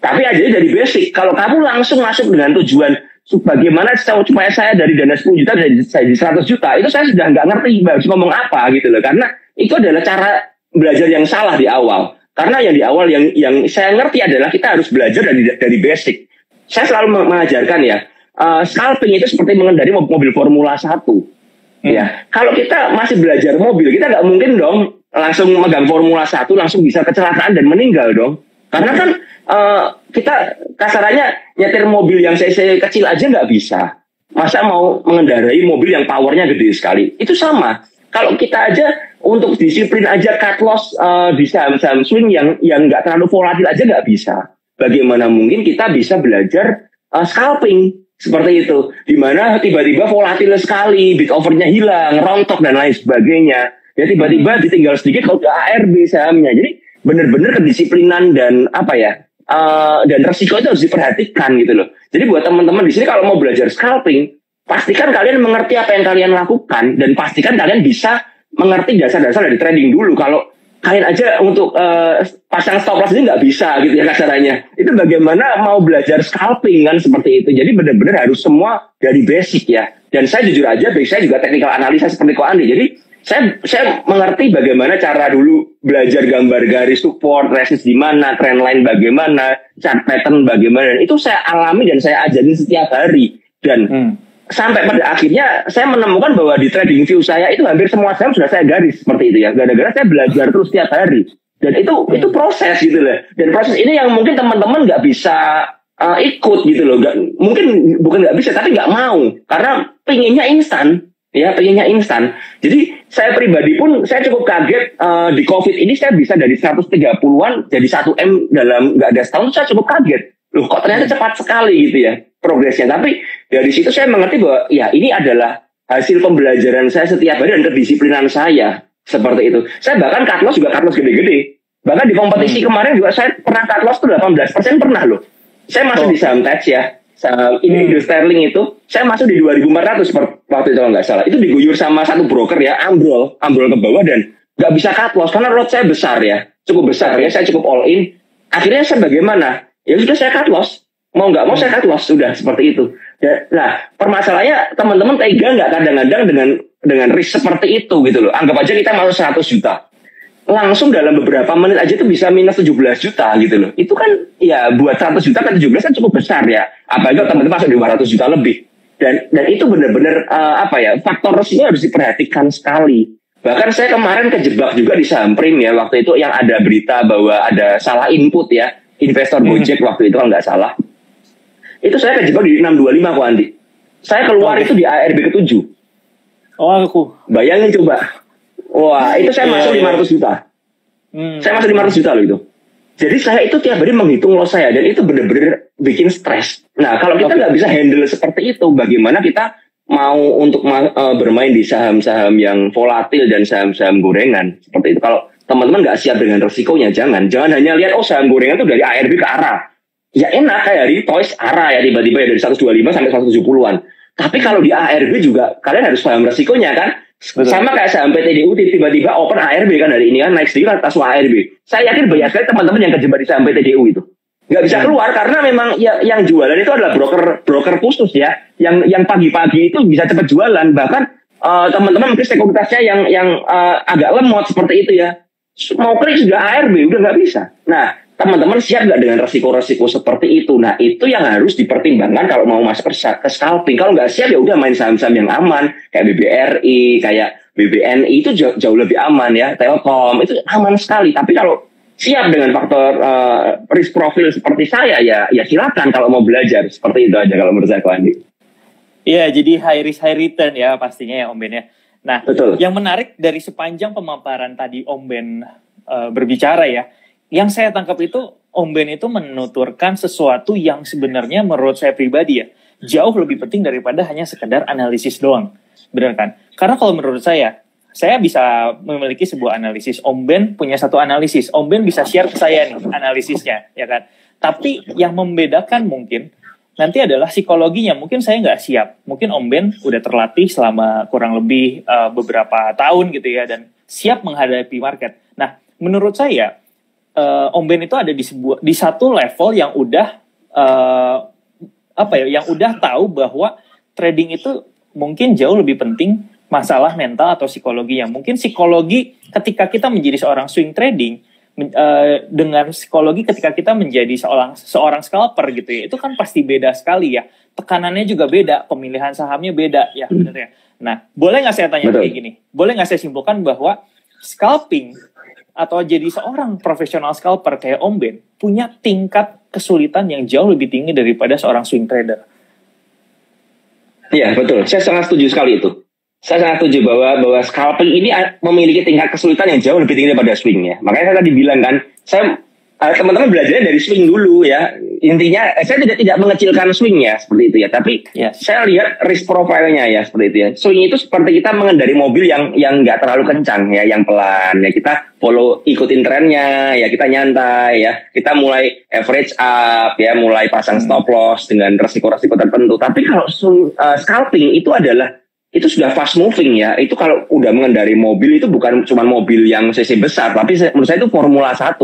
Tapi ajarin dari basic. Kalau kamu langsung masuk dengan tujuan bagaimana supaya saya dari dana 10 juta jadi 100 juta, itu saya sudah nggak ngerti harus ngomong apa gitu loh. Karena itu adalah cara belajar yang salah di awal. Karena yang di awal yang saya ngerti adalah kita harus belajar dari basic. Saya selalu mengajarkan ya, scalping itu seperti mengendarai mobil Formula 1. Ya, kalau kita masih belajar mobil, kita nggak mungkin dong langsung megang Formula 1 langsung bisa kecelakaan dan meninggal dong. Karena kan kita kasarannya nyetir mobil yang cc kecil aja nggak bisa. Masa mau mengendarai mobil yang powernya gede sekali? Itu sama. Kalau kita aja untuk disiplin aja cut loss di saham-saham swing yang nggak terlalu volatil aja nggak bisa. Bagaimana mungkin kita bisa belajar scalping seperti itu? Dimana tiba-tiba volatil sekali, bid overnya hilang, rontok dan lain sebagainya. Ya tiba-tiba ditinggal sedikit kalau udah ARB sahamnya. Jadi benar-benar kedisiplinan dan dan resiko itu harus diperhatikan gitu loh. Jadi buat teman-teman di sini kalau mau belajar scalping, pastikan kalian mengerti apa yang kalian lakukan dan pastikan kalian bisa mengerti dasar-dasar dari trading dulu. Kalau kalian aja untuk pasang stop loss ini nggak bisa gitu ya kasarannya. Itu bagaimana mau belajar scalping kan seperti itu. Jadi benar-benar harus semua dari basic ya. Dan saya jujur aja, saya juga technical analisa seperti Ko Andi. Jadi saya mengerti bagaimana cara dulu belajar gambar garis support, resist di mana, trend line bagaimana, chart pattern bagaimana. Dan itu saya alami dan saya ajarin setiap hari. Dan sampai pada akhirnya saya menemukan bahwa di trading view saya itu hampir semua saham sudah saya garis seperti itu ya. Gara-gara saya belajar terus setiap hari. Dan itu proses gitu loh. Dan proses ini yang mungkin teman-teman nggak bisa ikut gitu loh. Mungkin bukan nggak bisa tapi nggak mau. Karena pengennya instan. Ya, pengennya instan. Jadi saya pribadi pun saya cukup kaget di COVID ini saya bisa dari 130-an jadi 1M dalam nggak ada setahun. Saya cukup kaget. Loh kok ternyata cepat sekali gitu ya progresnya. Tapi dari situ saya mengerti bahwa ya ini adalah hasil pembelajaran saya setiap hari dan kedisiplinan saya seperti itu. Saya bahkan cut loss juga cut loss gede-gede. Bahkan di kompetisi kemarin juga saya pernah cut loss tuh 18% pernah loh. Saya masih di saham TEDS ya. Ini Indo Sterling itu saya masuk di 2.400 waktu itu kalau nggak salah. Itu diguyur sama satu broker ya, ambrol ke bawah dan nggak bisa cut loss karena lot saya besar ya, cukup besar ya, saya cukup all in. Akhirnya saya bagaimana? Ya sudah saya cut loss, mau nggak mau saya cut loss sudah seperti itu. Nah permasalahannya teman-teman tega nggak kadang-kadang dengan risk seperti itu gitu loh. Anggap aja kita masuk 100 juta. Langsung dalam beberapa menit aja itu bisa minus 17 juta gitu loh. Itu kan ya buat 100 juta kan 17 kan cukup besar ya. Apalagi kalau teman-teman masuk di 200 juta lebih. Dan itu benar-benar faktor resiko harus diperhatikan sekali. Bahkan saya kemarin kejebak juga di saham Prim ya waktu itu yang ada berita bahwa ada salah input ya. Investor Gojek waktu itu kalau nggak salah. Itu saya kejebak di 625 Ko Andi. Saya keluar itu di ARB ke-7. Oh aku. Bayangin coba. Wah, itu saya masuk 500 juta. Saya masuk 500 juta loh itu. Jadi saya itu tiap hari menghitung loss saya. Dan itu benar-benar bikin stres. Nah, kalau kita nggak bisa handle seperti itu, bagaimana kita mau untuk bermain di saham-saham yang volatil dan saham-saham gorengan. Seperti itu. Kalau teman-teman nggak siap dengan resikonya, jangan hanya lihat, saham gorengan itu dari ARB ke ARA. Ya enak, kayak dari Toys ARA ya, tiba-tiba ya dari 125 sampai 170-an. Tapi kalau di ARB juga, kalian harus paham resikonya kan. Betul. Sama kayak saham PTDU tiba-tiba open ARB kan hari ini kan naik sedikit atas ARB. Saya yakin banyak sekali teman-teman yang kejebak di saham PTDU itu nggak bisa keluar karena memang yang jualan itu adalah broker khusus ya, yang pagi-pagi itu bisa cepat jualan. Bahkan teman-teman mungkin sekuritasnya yang agak lemot seperti itu ya, mau klik sudah ARB udah nggak bisa. Nah teman-teman siap nggak dengan resiko-resiko seperti itu? Nah itu yang harus dipertimbangkan kalau mau masuk ke scalping. Kalau nggak siap ya udah main saham-saham yang aman kayak BBRI, kayak BBNI itu jauh lebih aman ya. Telkom itu aman sekali. Tapi kalau siap dengan faktor risk profile seperti saya ya silakan kalau mau belajar seperti itu aja kalau menurut saya Andi. Iya jadi high risk high return ya pastinya ya Om Ben ya. Nah betul. Yang menarik dari sepanjang pemaparan tadi Om Ben berbicara ya. Yang saya tangkap itu, Om Ben itu menuturkan sesuatu yang sebenarnya menurut saya pribadi ya, jauh lebih penting daripada hanya sekedar analisis doang. Benar kan? Karena kalau menurut saya bisa memiliki sebuah analisis. Om Ben punya satu analisis. Om Ben bisa share ke saya nih analisisnya, ya kan? Tapi yang membedakan mungkin nanti adalah psikologinya. Mungkin saya nggak siap. Mungkin Om Ben udah terlatih selama kurang lebih beberapa tahun gitu ya, dan siap menghadapi market. Nah, menurut saya, Om Ben itu ada di satu level yang udah yang udah tahu bahwa trading itu mungkin jauh lebih penting masalah mental atau psikologinya. Mungkin psikologi ketika kita menjadi seorang swing trading dengan psikologi ketika kita menjadi seorang scalper gitu ya, itu kan pasti beda sekali ya. Tekanannya juga beda, pemilihan sahamnya beda ya, benar ya. Nah, boleh nggak saya tanya kayak gini? Boleh nggak saya simpulkan bahwa scalping atau jadi seorang profesional scalper kayak Om Ben punya tingkat kesulitan yang jauh lebih tinggi daripada seorang swing trader. Iya, betul. Saya sangat setuju sekali itu. Saya sangat setuju bahwa scalping ini memiliki tingkat kesulitan yang jauh lebih tinggi daripada swing ya. Makanya saya tadi bilang kan, teman-teman belajarnya dari swing dulu ya. Intinya saya tidak mengecilkan swing ya seperti itu ya, tapi saya lihat risk profile-nya ya seperti itu ya. Swing itu seperti kita mengendari mobil yang nggak terlalu kencang ya, yang pelan ya. Kita ikutin trennya ya, kita nyantai ya. Kita mulai average up ya, mulai pasang stop loss dengan resiko-resiko tertentu. Tapi kalau scalping itu sudah fast moving ya. Itu kalau udah mengendari mobil itu bukan cuma mobil yang cc besar, tapi menurut saya itu Formula 1.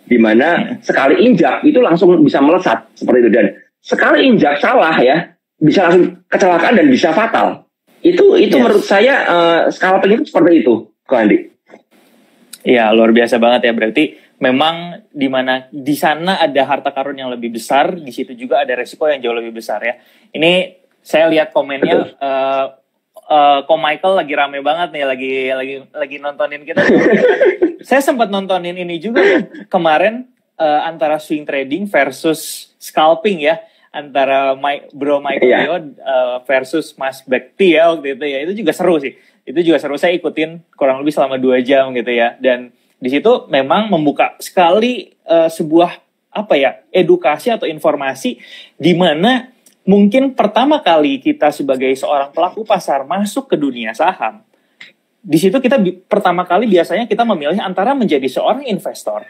Di mana sekali injak itu langsung bisa melesat seperti itu, dan sekali injak salah ya bisa langsung kecelakaan dan bisa fatal. Itu menurut saya scalping itu seperti itu, Ko Andi. Iya, luar biasa banget ya. Berarti memang di sana ada harta karun yang lebih besar, di situ juga ada resiko yang jauh lebih besar ya. Ini saya lihat komennya. Ko Michael lagi rame banget nih, lagi nontonin kita. Saya sempat nontonin ini juga loh, kemarin antara swing trading versus scalping ya, antara Bro Michael versus Mas Bekti ya waktu itu ya. Itu juga seru sih. Itu juga seru, saya ikutin kurang lebih selama 2 jam gitu ya. Dan di situ memang membuka sekali sebuah edukasi atau informasi di mana mungkin pertama kali kita sebagai seorang pelaku pasar masuk ke dunia saham, di situ kita pertama kali biasanya kita memilih antara menjadi seorang investor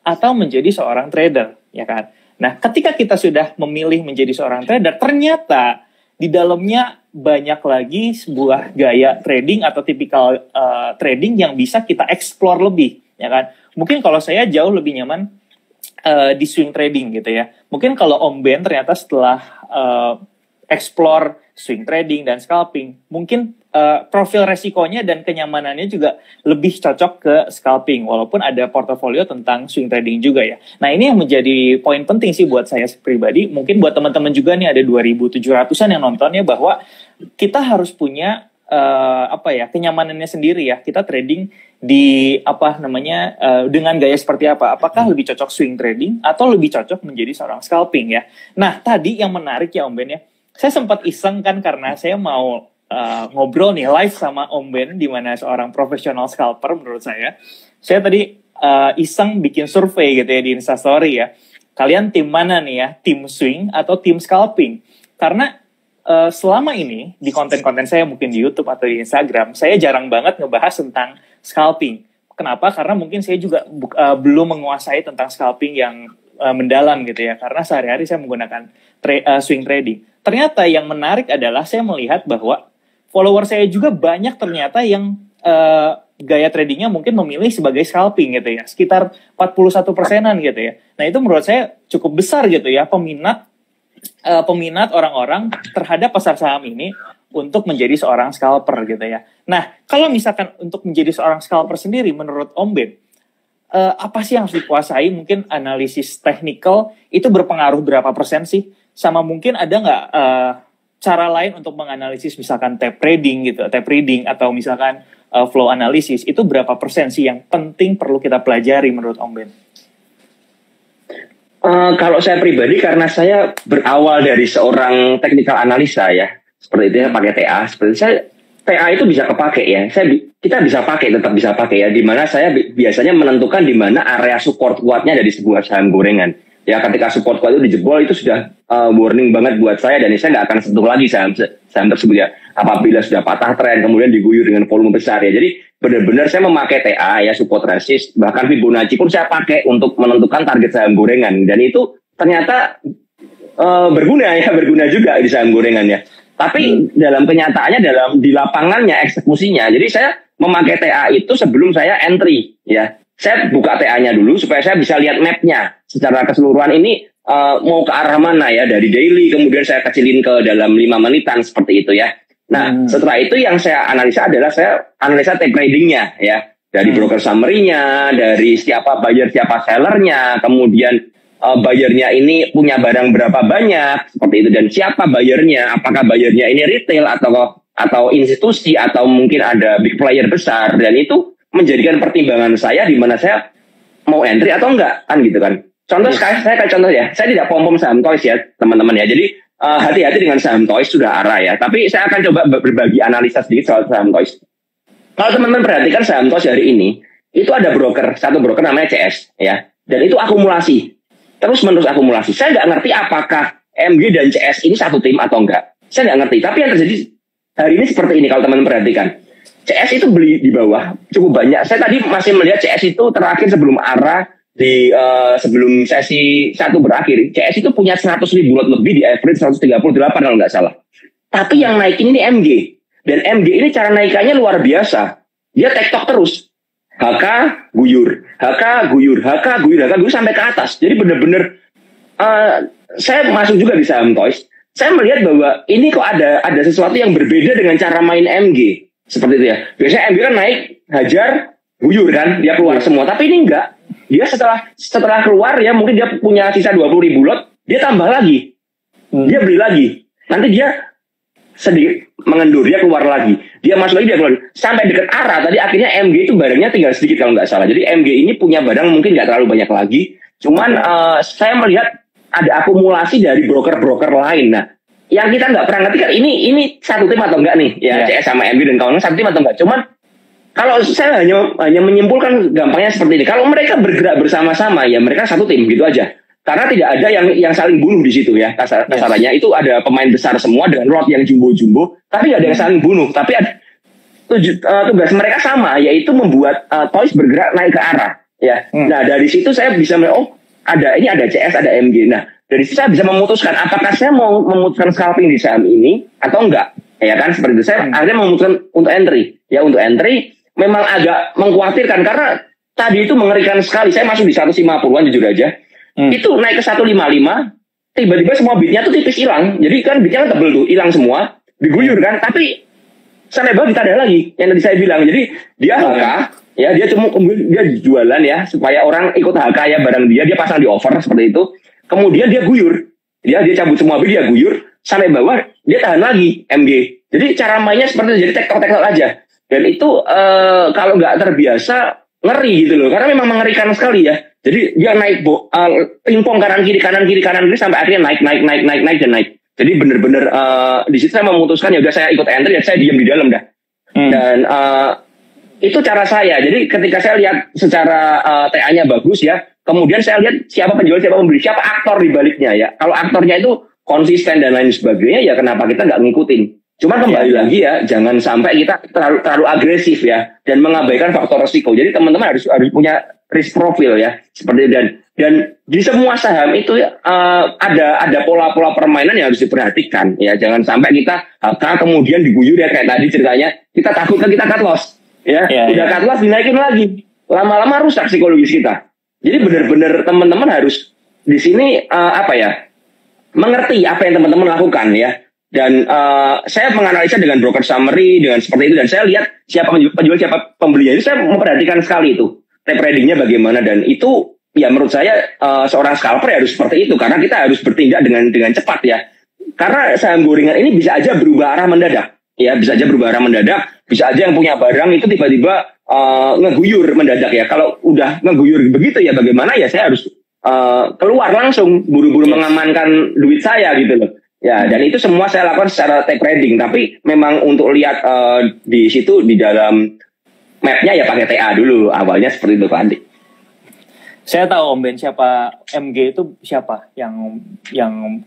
atau menjadi seorang trader, ya kan? Nah, ketika kita sudah memilih menjadi seorang trader, ternyata di dalamnya banyak lagi sebuah gaya trading atau tipikal trading yang bisa kita explore lebih, ya kan? Mungkin kalau saya jauh lebih nyaman di swing trading gitu ya. Mungkin kalau Om Ben ternyata setelah explore swing trading dan scalping, mungkin profil resikonya dan kenyamanannya juga lebih cocok ke scalping, walaupun ada portofolio tentang swing trading juga ya. Nah, ini yang menjadi poin penting sih buat saya pribadi. Mungkin buat teman-teman juga nih, ada 2.700-an yang nonton ya, bahwa kita harus punya kenyamanannya sendiri ya. Kita trading di dengan gaya seperti apa? Apakah lebih cocok swing trading atau lebih cocok menjadi seorang scalping ya? Nah, tadi yang menarik ya Om Ben ya, saya sempat iseng kan karena saya mau ngobrol nih live sama Om Ben, di mana seorang profesional scalper menurut saya. Saya tadi iseng bikin survei gitu ya di Instastory ya. Kalian tim mana nih ya? Tim swing atau tim scalping? Karena selama ini di konten-konten saya mungkin di YouTube atau di Instagram, saya jarang banget ngebahas tentang scalping. Kenapa? Karena mungkin saya juga belum menguasai tentang scalping yang mendalam gitu ya. Karena sehari-hari saya menggunakan swing trading. Ternyata yang menarik adalah saya melihat bahwa follower saya juga banyak ternyata yang gaya tradingnya mungkin memilih sebagai scalping gitu ya. Sekitar 41%-an gitu ya. Nah, itu menurut saya cukup besar gitu ya, peminat orang-orang terhadap pasar saham ini untuk menjadi seorang scalper gitu ya. Nah, kalau misalkan untuk menjadi seorang scalper sendiri, menurut Om Ben, apa sih yang harus dikuasai? Mungkin analisis technical itu berpengaruh berapa persen sih? Sama mungkin ada nggak cara lain untuk menganalisis misalkan tape reading atau misalkan flow analysis, itu berapa persen sih yang penting perlu kita pelajari menurut Om Ben? Kalau saya pribadi, karena saya berawal dari seorang technical analisa ya, seperti itu ya, pakai TA, seperti saya, TA itu bisa kepake ya, kita tetap bisa pakai ya, di mana saya biasanya menentukan di mana area support kuatnya dari sebuah saham gorengan. Ya, ketika support kuat itu dijebol, itu sudah warning banget buat saya, dan saya nggak akan sentuh lagi saham tersebut ya, apabila sudah patah tren kemudian diguyur dengan volume besar ya. Jadi benar-benar saya memakai TA ya, support resist, bahkan Fibonacci pun saya pakai untuk menentukan target saham gorengan, dan itu ternyata berguna juga di saham gorengan ya. Tapi dalam kenyataannya, di lapangannya, eksekusinya, jadi saya memakai TA itu sebelum saya entry ya. Saya buka TA-nya dulu supaya saya bisa lihat map-nya secara keseluruhan ini mau ke arah mana ya, dari daily, kemudian saya kecilin ke dalam 5 menitan seperti itu ya. Nah, setelah itu yang saya analisa adalah saya analisa tape trading-nya ya, dari broker summary-nya, dari siapa buyer, siapa sellernya, kemudian buyernya ini punya barang berapa banyak seperti itu, dan siapa buyernya, apakah buyernya ini retail atau institusi atau mungkin ada big player besar, dan itu menjadikan pertimbangan saya di mana saya mau entry atau enggak kan gitu kan. Contoh saya kayak contoh ya, saya tidak pom saham Toys ya teman-teman ya. Jadi hati-hati dengan saham Toys sudah arah ya. Tapi saya akan coba berbagi analisa sedikit soal saham Toys. Kalau teman-teman perhatikan saham Toys hari ini, itu ada satu broker namanya CS ya, dan itu akumulasi, terus menerus akumulasi. Saya nggak ngerti apakah MG dan CS ini satu tim atau enggak. Saya nggak ngerti. Tapi yang terjadi hari ini seperti ini kalau teman-teman perhatikan. CS itu beli di bawah cukup banyak. Saya tadi masih melihat CS itu terakhir sebelum arah di sebelum sesi 1 berakhir. CS itu punya 100.000 lot lebih di average 138 kalau nggak salah. Tapi yang naikin ini MG. Dan MG ini cara naikannya luar biasa. Dia tektok terus. HK guyur, HK guyur, HK guyur, HK guyur sampai ke atas. Jadi benar-benar saya masuk juga di saham Toys. Saya melihat bahwa ini kok ada sesuatu yang berbeda dengan cara main MG. Seperti itu ya. Biasanya MG kan naik, hajar, guyur kan, dia keluar semua. Tapi ini enggak. Dia setelah keluar ya mungkin dia punya sisa 20.000 lot, dia tambah lagi. Dia beli lagi. Nanti dia sedikit mengendur, dia keluar lagi. Dia masuk lagi, dia keluar. Sampai dekat arah, tadi akhirnya MG itu barangnya tinggal sedikit kalau nggak salah. Jadi MG ini punya barang mungkin nggak terlalu banyak lagi. Cuman saya melihat ada akumulasi dari broker-broker lain. Nah, yang kita nggak pernah ngerti kan ini satu tim atau enggak nih? Ya, CS sama MG dan kawan-kawan satu tim atau enggak? Cuman kalau saya hanya menyimpulkan gampangnya seperti ini. Kalau mereka bergerak bersama-sama, ya mereka satu tim gitu aja. Karena tidak ada yang saling bunuh di situ ya kasarannya. Itu ada pemain besar semua dengan lot yang jumbo-jumbo, tapi nggak ada yang saling bunuh. Tapi ada tugas mereka sama, yaitu membuat Toys bergerak naik ke arah. Ya. Nah dari situ saya bisa melihat ini ada CS, ada MG. Nah dari situ saya bisa memutuskan apakah saya mau memutuskan scalping di saham ini atau enggak. Ya kan seperti itu. Saya akhirnya memutuskan untuk entry. Ya untuk entry memang agak mengkhawatirkan karena tadi itu mengerikan sekali. Saya masuk di 150-an jujur aja. Itu naik ke 155, tiba-tiba semua bitnya tuh tipis hilang. Jadi kan bitnya kan tebel tuh, hilang semua, diguyur kan. Tapi sampai bawah kita ada lagi yang tadi saya bilang. Jadi dia HK, ya dia dia jualan ya supaya orang ikut HK ya barang dia pasang di over seperti itu. Kemudian dia guyur, dia cabut semua bit, dia guyur sampai bawah, dia tahan lagi MG. Jadi cara mainnya seperti itu, jadi tektok-tektok aja. Dan itu kalau nggak terbiasa ngeri gitu loh, karena memang mengerikan sekali ya. Jadi dia naik pingpong kanan kiri sampai akhirnya naik dan naik. Jadi bener-bener di situ saya memutuskan ya udah saya ikut entry dan saya diam di dalam dah. Dan itu cara saya. Jadi ketika saya lihat secara TA-nya bagus ya, kemudian saya lihat siapa penjual, siapa pembeli, siapa aktor di baliknya ya. Kalau aktornya itu konsisten dan lain sebagainya ya kenapa kita nggak ngikutin. Cuma kembali lagi ya, jangan sampai kita terlalu agresif ya dan mengabaikan faktor resiko. Jadi teman-teman harus punya risk profile ya seperti dan di semua saham itu ada pola-pola permainan yang harus diperhatikan ya. Jangan sampai kita kemudian diguyur ya kayak tadi ceritanya, kita takut kita cut loss ya. Udah cut loss dinaikin lagi, lama-lama rusak psikologis kita. Jadi benar-benar teman-teman harus di sini mengerti apa yang teman-teman lakukan ya. Dan saya menganalisa dengan broker summary dengan seperti itu, dan saya lihat siapa penjual siapa pembelinya. Itu saya memperhatikan sekali itu tape tradingnya bagaimana, dan itu ya menurut saya seorang scalper harus seperti itu karena kita harus bertindak dengan cepat ya. Karena saham gorengan ini bisa aja berubah arah mendadak ya, bisa aja yang punya barang itu tiba-tiba ngeguyur mendadak ya. Kalau udah ngeguyur begitu ya bagaimana ya, saya harus keluar langsung buru-buru mengamankan duit saya gitu loh. Ya, dan itu semua saya lakukan secara tape trading. Tapi memang untuk lihat di situ di dalam mapnya ya pakai TA dulu. Awalnya seperti itu Pak Andi. Saya tahu Om Ben siapa MG itu siapa yang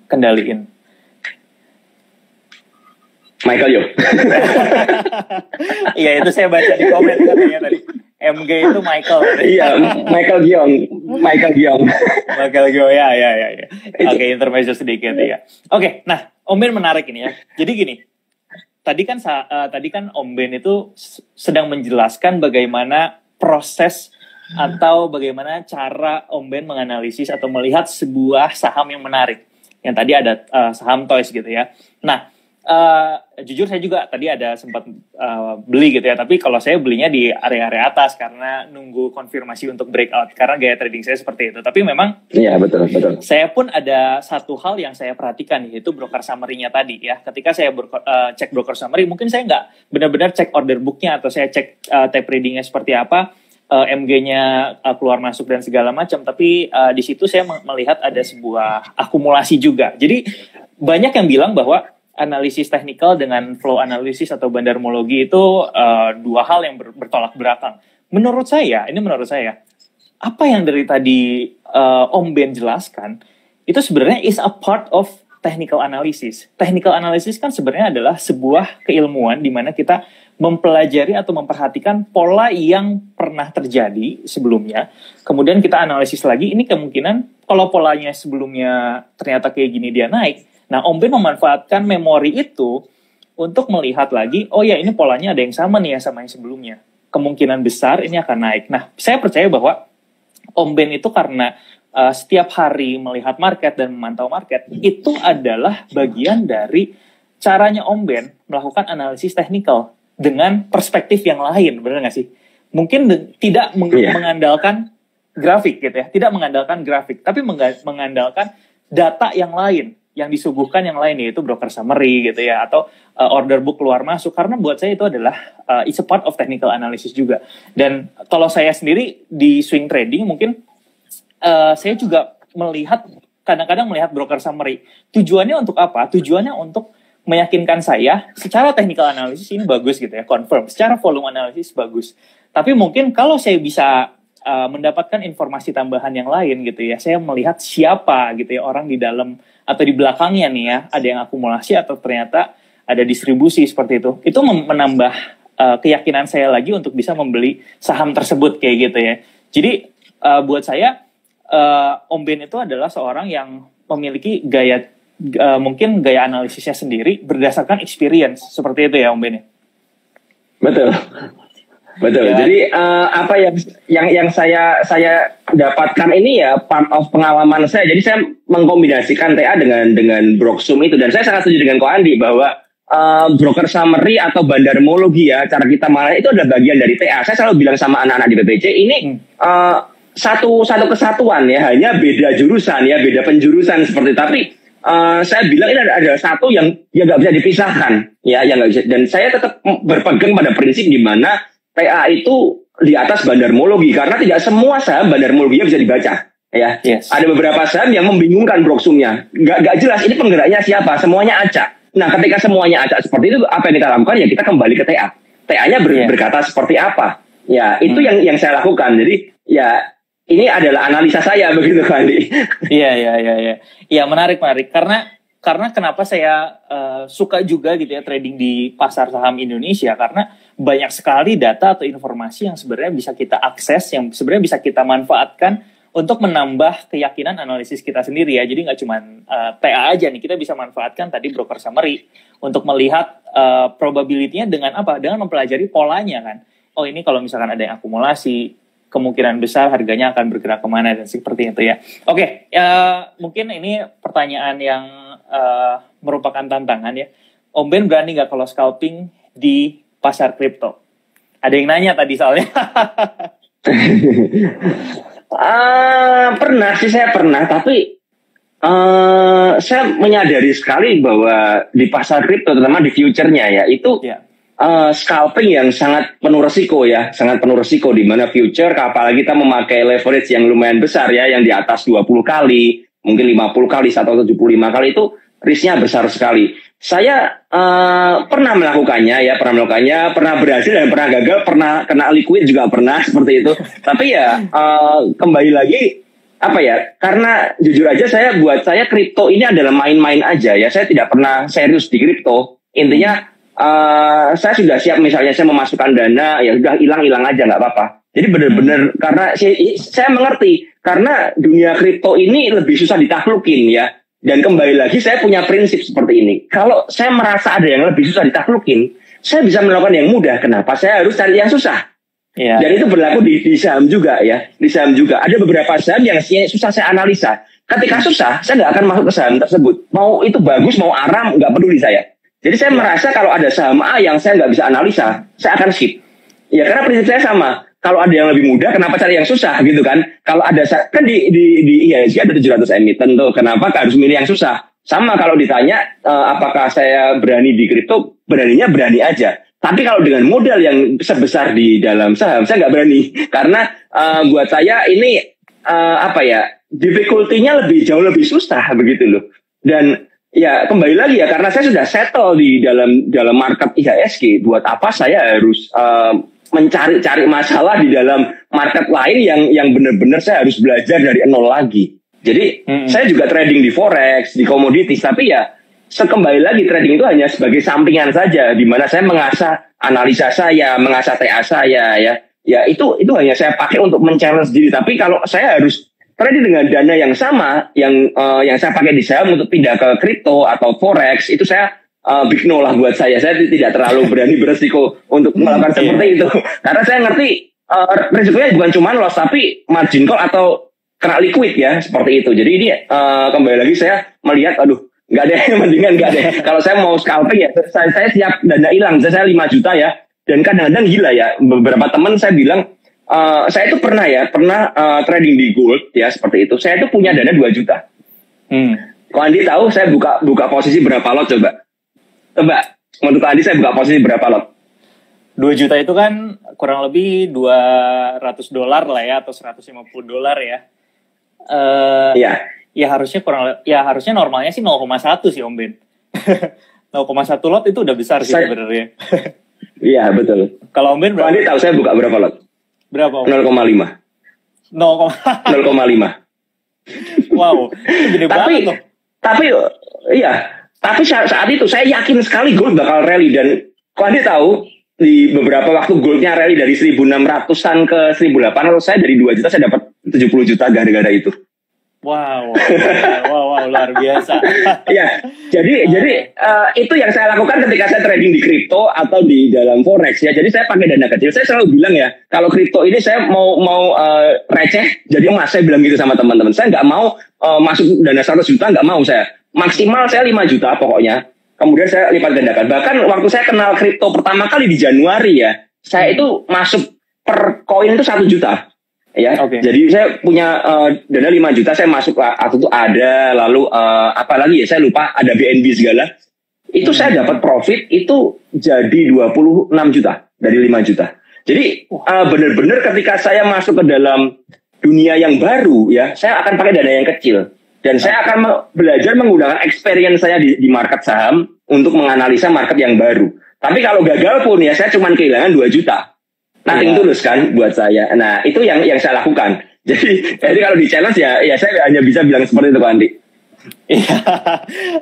kendaliin. Michael Yo. Iya itu saya baca di komen katanya tadi. MG itu Michael. Iya, Michael Giong ya. Oke, intermezzo sedikit ya. Oke, nah Om Ben menarik ini ya. Jadi gini, tadi kan Om Ben itu sedang menjelaskan bagaimana proses atau bagaimana cara Om Ben menganalisis atau melihat sebuah saham yang menarik. Yang tadi ada saham Toys gitu ya. Nah, jujur saya juga tadi ada sempat beli gitu ya, tapi kalau saya belinya di area-area atas karena nunggu konfirmasi untuk breakout karena gaya trading saya seperti itu. Tapi memang iya betul. Saya pun ada satu hal yang saya perhatikan, yaitu broker summary-nya tadi ya. Ketika saya cek broker summary, mungkin saya nggak benar-benar cek order book-nya atau saya cek tape trading-nya seperti apa. MG-nya keluar masuk dan segala macam, tapi di situ saya melihat ada sebuah akumulasi juga. Jadi banyak yang bilang bahwa analisis teknikal dengan flow analisis atau bandarmologi itu dua hal yang bertolak belakang. Menurut saya, apa yang dari tadi Om Ben jelaskan itu sebenarnya is a part of technical analysis. Technical analysis kan sebenarnya adalah sebuah keilmuan di mana kita mempelajari atau memperhatikan pola yang pernah terjadi sebelumnya. Kemudian kita analisis lagi, ini kemungkinan kalau polanya sebelumnya ternyata kayak gini dia naik. Nah, Om Ben memanfaatkan memori itu untuk melihat lagi, oh ya ini polanya ada yang sama nih ya sama yang sebelumnya. Kemungkinan besar ini akan naik. Nah, saya percaya bahwa Om Ben itu karena setiap hari melihat market dan memantau market, itu adalah bagian dari caranya Om Ben melakukan analisis teknikal dengan perspektif yang lain, benar nggak sih? Mungkin tidak mengandalkan grafik gitu ya, tidak mengandalkan grafik, tapi mengandalkan data yang lain, yang disuguhkan yang lain, yaitu broker summary gitu ya, atau order book keluar masuk. Karena buat saya itu adalah it's a part of technical analysis juga. Dan kalau saya sendiri di swing trading mungkin saya juga kadang-kadang melihat broker summary. Tujuannya untuk apa? Tujuannya untuk meyakinkan saya secara technical analysis ini bagus gitu ya, confirm. Secara volume analysis bagus. Tapi mungkin kalau saya bisa mendapatkan informasi tambahan yang lain gitu ya, saya melihat siapa gitu ya orang di dalam atau di belakangnya nih ya, ada yang akumulasi atau ternyata ada distribusi seperti itu. Itu menambah keyakinan saya lagi untuk bisa membeli saham tersebut kayak gitu ya. Jadi buat saya Om Ben itu adalah seorang yang memiliki mungkin gaya analisisnya sendiri berdasarkan experience seperti itu ya Om Ben. Betul. Ya. Jadi apa yang saya dapatkan ini ya part of pengalaman saya. Jadi saya mengkombinasikan TA dengan Broksum itu, dan saya sangat setuju dengan Ko Andi bahwa broker summary atau bandarmologi ya, cara kita malah itu adalah bagian dari TA. Saya selalu bilang sama anak-anak di BPC ini satu kesatuan ya, hanya beda jurusan ya, beda penjurusan seperti itu. Tapi saya bilang ini ada satu yang nggak bisa dipisahkan ya, yang nggak bisa. Dan saya tetap berpegang pada prinsip di mana TA itu di atas bandarmologi, karena tidak semua saham bandarmologinya bisa dibaca ya. Yes. Ada beberapa saham yang membingungkan Broksumnya, nggak jelas ini penggeraknya siapa, semuanya acak. Nah, ketika semuanya acak seperti itu, apa yang kita lakukan ya kita kembali ke TA. TA-nya berkata seperti apa ya, itu yang saya lakukan. Jadi ya ini adalah analisa saya begitu kan. Iya, menarik. Karena kenapa saya suka juga gitu ya trading di pasar saham Indonesia, karena banyak sekali data atau informasi yang sebenarnya bisa kita akses, yang sebenarnya bisa kita manfaatkan untuk menambah keyakinan analisis kita sendiri ya. Jadi nggak cuma TA aja nih, kita bisa manfaatkan tadi broker summary untuk melihat probability-nya dengan apa? Dengan mempelajari polanya kan. Oh ini kalau misalkan ada yang akumulasi, kemungkinan besar harganya akan bergerak kemana dan seperti itu ya. Oke, mungkin ini pertanyaan yang merupakan tantangan ya. Om Ben berani nggak kalau scalping di pasar kripto? Ada yang nanya tadi soalnya. Saya pernah, tapi saya menyadari sekali bahwa di pasar kripto, terutama di future-nya ya, itu scalping yang sangat penuh resiko ya, sangat penuh resiko, di mana future, apalagi kita memakai leverage yang lumayan besar ya, yang di atas 20 kali, mungkin 50 kali atau 75 kali, itu risknya besar sekali. Saya pernah melakukannya, pernah berhasil dan pernah gagal, pernah kena liquid juga pernah seperti itu. Tapi ya kembali lagi karena jujur aja buat saya kripto ini adalah main-main aja ya. Saya tidak pernah serius di kripto. Intinya saya sudah siap, misalnya saya memasukkan dana, ya sudah hilang aja nggak apa-apa. Jadi benar-benar karena saya mengerti, karena dunia kripto ini lebih susah ditaklukin ya. Dan kembali lagi saya punya prinsip seperti ini. Kalau saya merasa ada yang lebih susah ditaklukin, saya bisa melakukan yang mudah. Kenapa saya harus cari yang susah? Yeah. Dan itu berlaku di saham juga ya. Di saham juga ada beberapa saham yang susah saya analisa. Ketika susah, saya nggak akan masuk ke saham tersebut. Mau itu bagus, mau aram, nggak peduli saya. Jadi saya merasa kalau ada saham A yang saya nggak bisa analisa, saya akan skip. Ya karena prinsip saya sama. Kalau ada yang lebih mudah, kenapa cari yang susah gitu kan? Kalau ada, kan di IHSG ada 700 emiten tuh, kenapa harus milih yang susah? Sama kalau ditanya apakah saya berani di kripto, beraninya berani aja. Tapi kalau dengan modal yang sebesar di dalam saham, saya nggak berani. Karena buat saya ini difficulty-nya jauh lebih susah begitu loh. Dan ya kembali lagi ya, karena saya sudah settle di dalam market IHSG. Buat apa saya harus mencari-cari masalah di dalam market lain yang benar-benar saya harus belajar dari nol lagi. Jadi saya juga trading di forex, di commodities, tapi ya kembali lagi trading itu hanya sebagai sampingan saja, di mana saya mengasah analisa saya, mengasah TA saya, ya itu hanya saya pakai untuk men-challenge diri. Tapi kalau saya harus trading dengan dana yang sama, yang saya pakai di saham untuk pindah ke kripto atau forex, itu saya big no lah buat saya. Saya tidak terlalu berani beresiko untuk melakukan seperti itu, karena saya ngerti risikonya bukan cuma loss, tapi margin call atau kena liquid ya, seperti itu. Jadi ini kembali lagi saya melihat, nggak ada, mendingan nggak ada. Kalau saya mau scalping ya, saya siap dana hilang. Saya 5 juta ya. Dan kadang-kadang gila ya, beberapa teman saya bilang, saya itu pernah trading di gold ya, seperti itu. Saya itu punya dana 2 juta. Kalau Andi tahu saya buka posisi berapa lot coba? Coba, menurut Andi saya buka posisi berapa lot? 2 juta itu kan kurang lebih $200 lah ya, atau $150 ya. Iya. Ya harusnya normalnya sih 0,1 sih Om Ben. 0,1 lot itu udah besar sih sebenarnya. Iya betul. Kalau Om Ben berapa? Andi tahu saya buka berapa lot? Berapa Om? 0,5. 0,5. Wow, itu gede banget loh. Tapi saat itu saya yakin sekali gold bakal rally, dan kalau Andi tahu di beberapa waktu goldnya rally dari 1.600-an ke 1.800, saya dari 2 juta saya dapat 70 juta gara-gara itu. Wow, luar biasa. Ya, jadi itu yang saya lakukan ketika saya trading di kripto atau di dalam forex ya. Jadi saya pakai dana kecil. Saya selalu bilang ya, kalau kripto ini saya mau receh jadi emas. Saya bilang gitu sama teman-teman. Saya nggak mau masuk dana 100 juta, nggak mau saya. Maksimal saya 5 juta pokoknya. Kemudian saya lipat gandakan. Bahkan waktu saya kenal kripto pertama kali di Januari ya, saya itu masuk per koin itu 1 juta. Ya, Jadi saya punya dana 5 juta, saya masuk waktu itu ada, lalu apalagi ya saya lupa, ada BNB segala. Itu saya dapat profit itu jadi 26 juta dari 5 juta. Jadi benar-benar ketika saya masuk ke dalam dunia yang baru ya, saya akan pakai dana yang kecil. Dan saya akan belajar menggunakan experience saya di market saham untuk menganalisa market yang baru. Tapi kalau gagal pun ya saya cuma kehilangan 2 juta. Nothing tulus kan buat saya. Nah itu yang saya lakukan. Jadi kalau di challenge ya saya hanya bisa bilang seperti itu Pak Andi. Iya,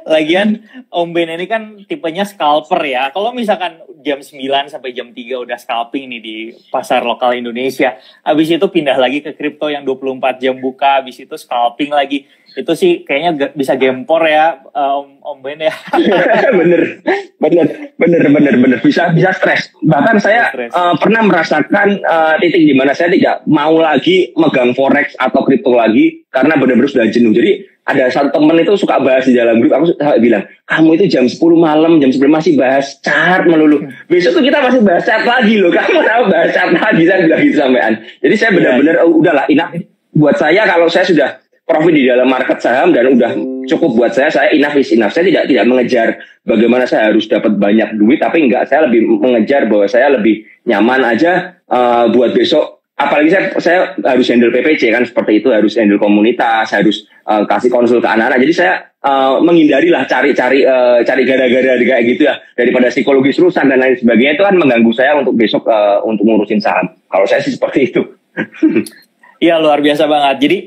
lagian Om Ben ini kan tipenya scalper ya. Kalau misalkan jam 9 sampai jam 3 udah scalping nih di pasar lokal Indonesia, habis itu pindah lagi ke kripto yang 24 jam buka, habis itu scalping lagi. Itu sih kayaknya bisa gempor ya Om Ben ya. bener bisa stres. Bahkan saya pernah merasakan titik di mana saya tidak mau lagi megang forex atau kripto lagi karena benar-benar sudah jenuh. Jadi ada satu teman itu suka bahas di dalam grup, aku bilang, kamu itu jam 10 malam, jam 11 masih bahas chart melulu. Besok tuh kita masih bahas chart lagi loh, kamu tahu bahas chart lagi, saya bilang gitu sampean. Jadi saya benar-benar udahlah, enough. Buat saya kalau saya sudah profit di dalam market saham dan udah cukup buat saya enough is enough. Saya tidak mengejar bagaimana saya harus dapat banyak duit, tapi enggak, saya lebih mengejar bahwa saya lebih nyaman aja buat besok. Apalagi saya harus handle PPC kan, seperti itu, harus handle komunitas, harus kasih konsul ke anak-anak. Jadi saya menghindari lah cari gara-gara kayak gitu ya, daripada psikologis rusak dan lain sebagainya. Itu kan mengganggu saya untuk besok untuk ngurusin saham. Kalau saya sih seperti itu. Iya, luar biasa banget. Jadi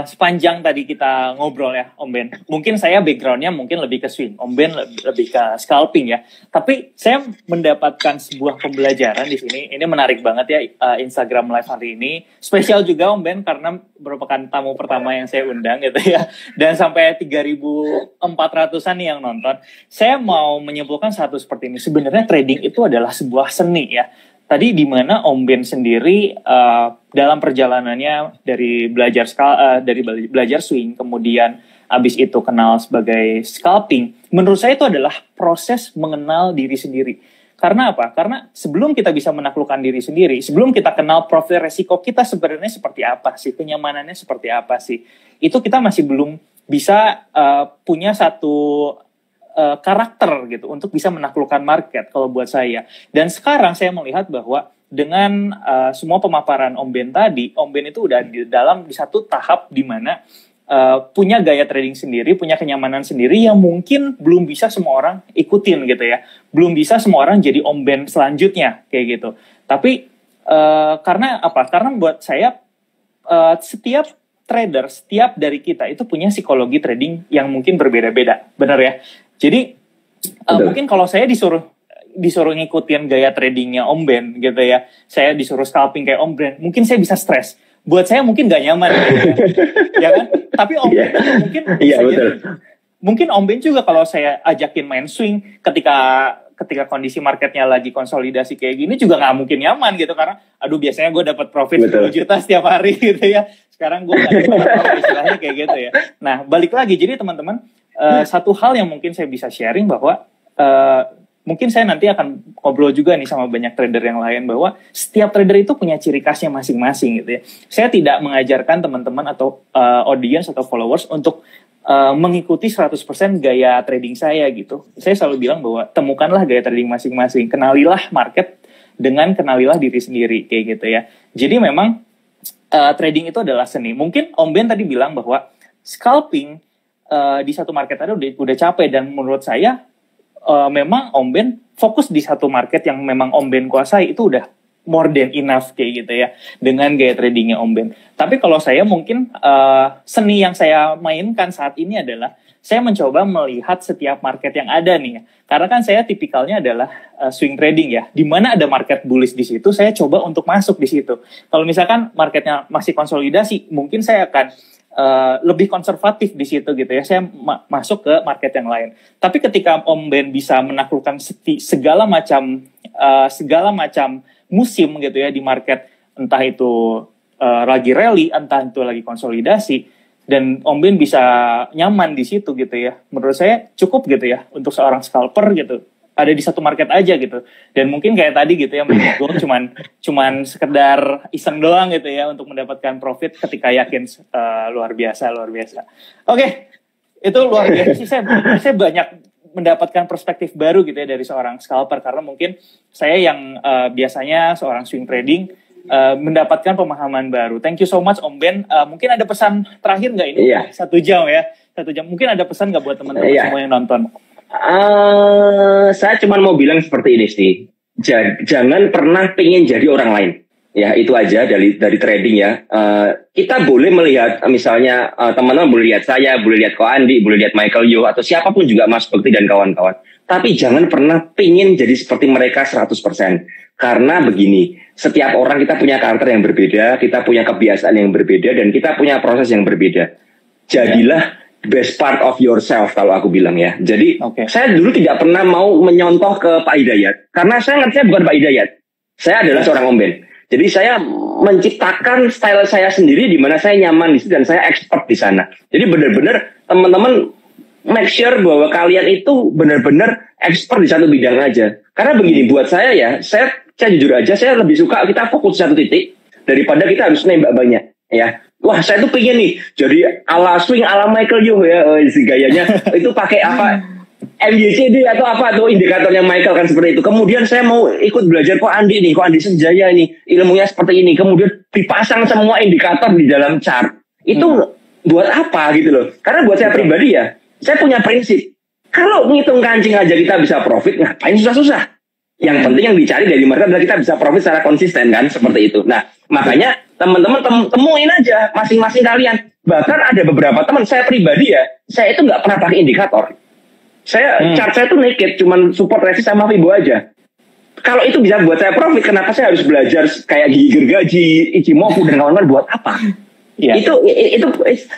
sepanjang tadi kita ngobrol ya Om Ben, mungkin saya backgroundnya mungkin lebih ke swing, Om Ben lebih ke scalping ya. Tapi saya mendapatkan sebuah pembelajaran di sini. Ini menarik banget ya, Instagram Live hari ini spesial juga Om Ben karena merupakan tamu pertama yang saya undang gitu ya. Dan sampai 3.400-an nih yang nonton. Saya mau menyimpulkan satu seperti ini. Sebenarnya trading itu adalah sebuah seni ya. Tadi di mana Om Ben sendiri dalam perjalanannya dari belajar swing, kemudian abis itu kenal sebagai scalping, menurut saya itu adalah proses mengenal diri sendiri. Karena apa? Karena sebelum kita bisa menaklukkan diri sendiri, sebelum kita kenal profil resiko kita sebenarnya seperti apa sih, kenyamanannya seperti apa sih, itu kita masih belum bisa punya satu karakter gitu untuk bisa menaklukkan market kalau buat saya. Dan sekarang saya melihat bahwa dengan semua pemaparan Om Ben tadi, Om Ben itu udah di satu tahap di mana punya gaya trading sendiri, punya kenyamanan sendiri yang mungkin belum bisa semua orang ikutin gitu ya. Belum bisa semua orang jadi Om Ben selanjutnya kayak gitu. Tapi karena apa? Karena buat saya setiap trader, setiap dari kita itu punya psikologi trading yang mungkin berbeda-beda, benar ya. Jadi mungkin kalau saya disuruh ngikutin gaya tradingnya Om Ben gitu ya, saya disuruh scalping kayak Om Ben, mungkin saya bisa stres. Buat saya mungkin gak nyaman gitu ya kan? Tapi Om Ben mungkin mungkin Om Ben juga kalau saya ajakin main swing ketika kondisi marketnya lagi konsolidasi kayak gini juga nggak mungkin nyaman gitu, karena aduh biasanya gue dapat profit 10 juta setiap hari gitu ya, sekarang gue nggak dapat istilahnya kayak gitu ya. Nah balik lagi, jadi teman-teman satu hal yang mungkin saya bisa sharing bahwa mungkin saya nanti akan ngobrol juga nih sama banyak trader yang lain, bahwa setiap trader itu punya ciri khasnya masing-masing gitu ya. Saya tidak mengajarkan teman-teman atau audience atau followers untuk mengikuti 100% gaya trading saya gitu. Saya selalu bilang bahwa temukanlah gaya trading masing-masing, kenalilah market dengan kenalilah diri sendiri kayak gitu ya. Jadi memang trading itu adalah seni. Mungkin Om Ben tadi bilang bahwa scalping di satu market tadi udah capek, dan menurut saya memang Om Ben fokus di satu market yang memang Om Ben kuasai itu udah more than enough kayak gitu ya, dengan gaya tradingnya Om Ben. Tapi kalau saya mungkin seni yang saya mainkan saat ini adalah saya mencoba melihat setiap market yang ada nih ya. Karena kan saya tipikalnya adalah swing trading ya, di mana ada market bullish di situ saya coba untuk masuk di situ. Kalau misalkan marketnya masih konsolidasi, mungkin saya akan lebih konservatif di situ gitu ya, saya masuk ke market yang lain. Tapi ketika Om Ben bisa menaklukkan segala macam musim gitu ya di market, entah itu lagi rally, entah itu lagi konsolidasi, dan Om Ben bisa nyaman di situ gitu ya, menurut saya cukup gitu ya untuk seorang scalper gitu, ada di satu market aja gitu. Dan mungkin kayak tadi gitu ya, gue cuman sekedar iseng doang gitu ya untuk mendapatkan profit ketika yakin luar biasa. Oke, itu luar biasa sih, saya banyak mendapatkan perspektif baru gitu ya dari seorang scalper, karena mungkin saya yang biasanya seorang swing trading mendapatkan pemahaman baru. Thank you so much Om Ben. Mungkin ada pesan terakhir nggak ini? Iya. 1 jam ya, 1 jam. Mungkin ada pesan nggak buat teman-teman semua yang nonton? Saya cuma mau bilang seperti ini sih, jangan pernah pengen jadi orang lain. Ya itu aja dari trading ya. Kita boleh melihat misalnya teman-teman boleh lihat saya, boleh lihat Ko Andi, boleh lihat Michael Yo atau siapapun juga, Mas Bekti dan kawan-kawan. Tapi jangan pernah pengen jadi seperti mereka 100%. Karena begini, setiap orang kita punya karakter yang berbeda, kita punya kebiasaan yang berbeda, dan kita punya proses yang berbeda. Jadilah best part of yourself kalau aku bilang ya. Jadi saya dulu tidak pernah mau menyontoh ke Pak Hidayat, karena saya ngerti saya bukan Pak Hidayat. Saya adalah seorang Om Ben. Jadi saya menciptakan style saya sendiri di mana saya nyaman di situ dan saya expert di sana. Jadi benar-benar teman-teman make sure bahwa kalian itu benar-benar expert di satu bidang aja. Karena begini, buat saya ya, saya jujur aja, saya lebih suka kita fokus satu titik daripada kita harus nembak banyak ya. Wah, saya tuh pengen nih jadi ala swing ala Michael Yo ya, si gayanya itu pakai apa? MYCD atau apa tuh indikatornya Michael kan seperti itu. Kemudian saya mau ikut belajar Ko Andi nih, Ko Andi Senjaya ini, ilmunya seperti ini. Kemudian dipasang semua indikator di dalam chart. Itu buat apa gitu loh. Karena buat saya pribadi ya, saya punya prinsip. Kalau ngitung kancing aja kita bisa profit, ngapain susah-susah? Yang penting yang dicari dari market adalah kita bisa profit secara konsisten kan, seperti itu. Nah, makanya teman-teman temuin aja masing-masing kalian. Bahkan ada beberapa teman saya pribadi ya, saya itu nggak pernah pakai indikator. Saya chart saya tuh naked, cuman support resist sama Fibo aja. Kalau itu bisa buat saya profit, kenapa saya harus belajar kayak Gigi Gergaji, Ichimoku dan kawan-kawan buat apa? Yeah. Itu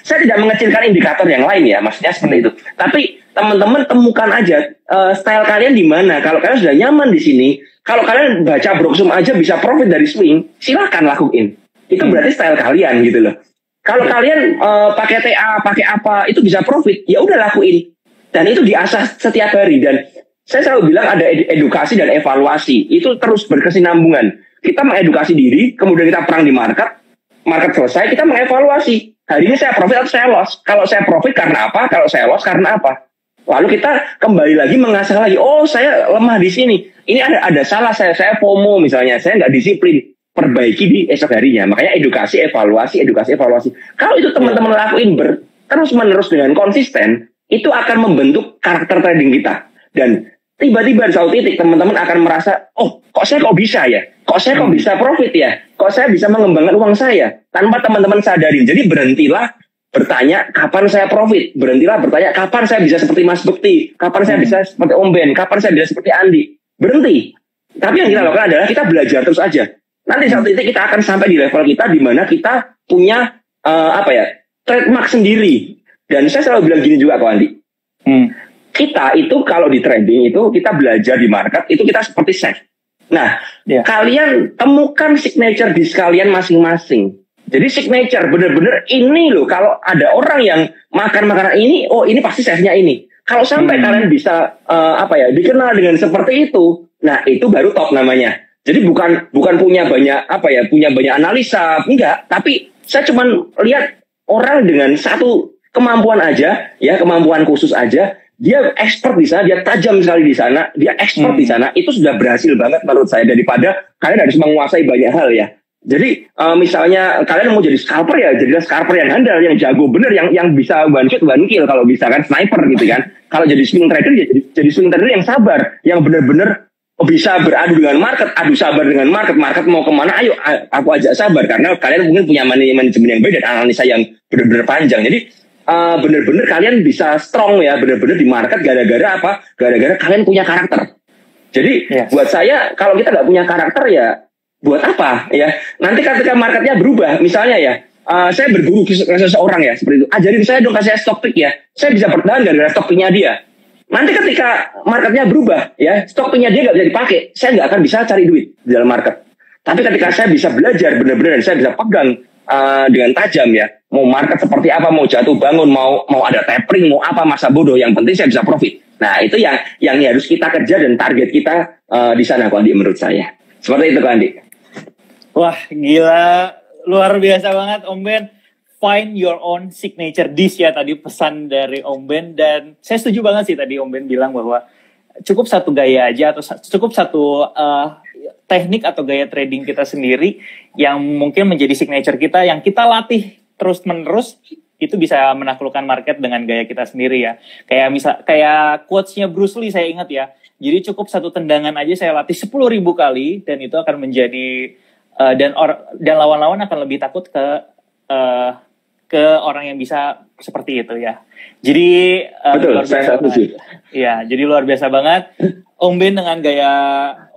saya tidak mengecilkan indikator yang lain ya, maksudnya seperti itu. Tapi teman-teman temukan aja style kalian di mana. Kalau kalian sudah nyaman di sini, kalau kalian baca Broksum aja bisa profit dari swing, silakan lakuin. Itu berarti style kalian gitu loh. Kalau kalian pakai TA, pakai apa, itu bisa profit, ya udah lakuin. Dan itu diasah setiap hari. Dan saya selalu bilang ada edukasi dan evaluasi. Itu terus berkesinambungan. Kita mengedukasi diri, kemudian kita perang di market selesai, kita mengevaluasi. Hari ini saya profit atau saya loss? Kalau saya profit karena apa? Kalau saya loss karena apa? Lalu kita kembali lagi mengasah lagi, oh saya lemah di sini, ini ada salah saya FOMO misalnya, saya nggak disiplin, perbaiki di esok harinya. Makanya edukasi, evaluasi. Kalau itu teman-teman lakuin terus menerus dengan konsisten, itu akan membentuk karakter trading kita. Dan tiba-tiba di suatu titik teman-teman akan merasa, oh kok saya bisa ya, kok saya bisa profit ya, kok saya bisa mengembangkan uang saya tanpa teman-teman sadarin. Jadi berhentilah bertanya kapan saya profit, berhentilah bertanya kapan saya bisa seperti Mas Bekti, kapan saya bisa seperti Om Ben, kapan saya bisa seperti Andi. Berhenti. Tapi yang kita lakukan adalah kita belajar terus aja. Nanti suatu titik kita akan sampai di level kita di mana kita punya trademark sendiri. Dan saya selalu bilang gini juga Ko Andi. Kita itu kalau di trading itu kita belajar di market itu kita seperti chef. Nah, kalian temukan signature di kalian masing-masing. Jadi signature bener-bener ini loh. Kalau ada orang yang makan makanan ini, oh ini pasti chefnya ini. Kalau sampai kalian bisa dikenal dengan seperti itu, nah itu baru top namanya. Jadi bukan punya banyak analisa, enggak. Tapi saya cuma lihat orang dengan satu kemampuan aja, ya kemampuan khusus aja. Dia expert di sana, dia tajam sekali di sana, dia expert di sana. Itu sudah berhasil banget menurut saya daripada kalian harus menguasai banyak hal ya. Jadi misalnya kalian mau jadi scalper ya, jadilah scalper yang handal, yang jago bener, yang bisa one shot one kill kalau bisa kan, sniper gitu kan. Kalau jadi swing trader ya jadi swing trader yang sabar, yang bener-bener bisa beradu dengan market, adu sabar dengan market mau kemana, ayo aku ajak sabar karena kalian mungkin punya manajemen yang baik dan analisa yang bener-bener panjang. Jadi bener-bener kalian bisa strong ya, bener-bener di market gara-gara apa? Gara-gara kalian punya karakter. Jadi buat saya kalau kita nggak punya karakter ya buat apa ya? Nanti ketika marketnya berubah, misalnya ya, saya berburu ke seseorang ya seperti itu. Ajarin saya dong, kasih saya stock pick ya. Saya bisa bertahan gara-gara stock picknya dia. Nanti ketika marketnya berubah ya, stock picknya dia nggak bisa dipakai, saya nggak akan bisa cari duit di dalam market. Tapi ketika saya bisa belajar benar-benar dan saya bisa pegang dengan tajam ya, mau market seperti apa, mau jatuh bangun, mau ada tapering, mau apa masa bodoh, yang penting saya bisa profit. Nah itu yang harus kita kerja dan target kita di sana, Ko Andi, menurut saya. Seperti itu, Ko Andi. Wah, gila. Luar biasa banget, Om Ben. Find your own signature dish ya, tadi pesan dari Om Ben. Dan saya setuju banget sih tadi Om Ben bilang bahwa cukup satu gaya aja, atau cukup satu teknik atau gaya trading kita sendiri yang mungkin menjadi signature kita, yang kita latih terus-menerus, itu bisa menaklukkan market dengan gaya kita sendiri ya. Kayak quotes-nya Bruce Lee saya ingat ya. Jadi cukup satu tendangan aja saya latih 10.000 kali, dan itu akan menjadi dan lawan-lawan akan lebih takut ke orang yang bisa seperti itu ya. Jadi betul, saya setuju. Ya, jadi luar biasa banget Om Ben dengan gaya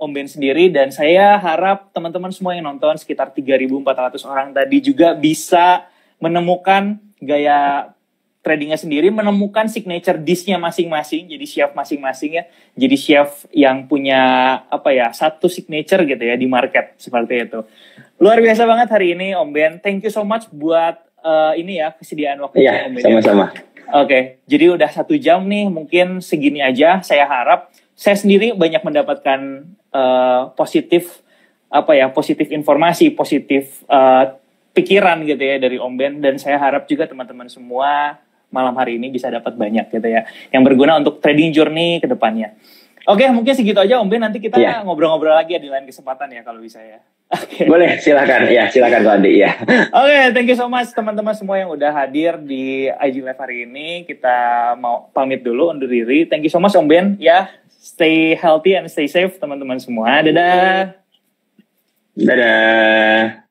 Om Ben sendiri, dan saya harap teman-teman semua yang nonton sekitar 3.400 orang tadi juga bisa menemukan gaya tradingnya sendiri, menemukan signature dish-nya masing-masing, jadi chef masing-masing ya, jadi chef yang punya satu signature gitu ya di market, seperti itu. Luar biasa banget hari ini Om Ben, thank you so much buat kesediaan waktunya Om Ben. Iya, sama-sama. Oke, jadi udah 1 jam nih, mungkin segini aja. Saya harap saya sendiri banyak mendapatkan positif informasi, positif pikiran gitu ya dari Om Ben, dan saya harap juga teman-teman semua malam hari ini bisa dapat banyak gitu ya, yang berguna untuk trading journey ke depannya. Oke, mungkin segitu aja Om Ben, nanti kita ngobrol-ngobrol lagi ya di lain kesempatan ya kalau bisa ya. Okay. Boleh, silakan Ko Andi ya. Oke, thank you so much teman-teman semua yang udah hadir di IG Live hari ini. Kita mau pamit dulu, undur diri. Thank you so much Om Ben ya. Stay healthy and stay safe teman-teman semua. Dadah. Dadah.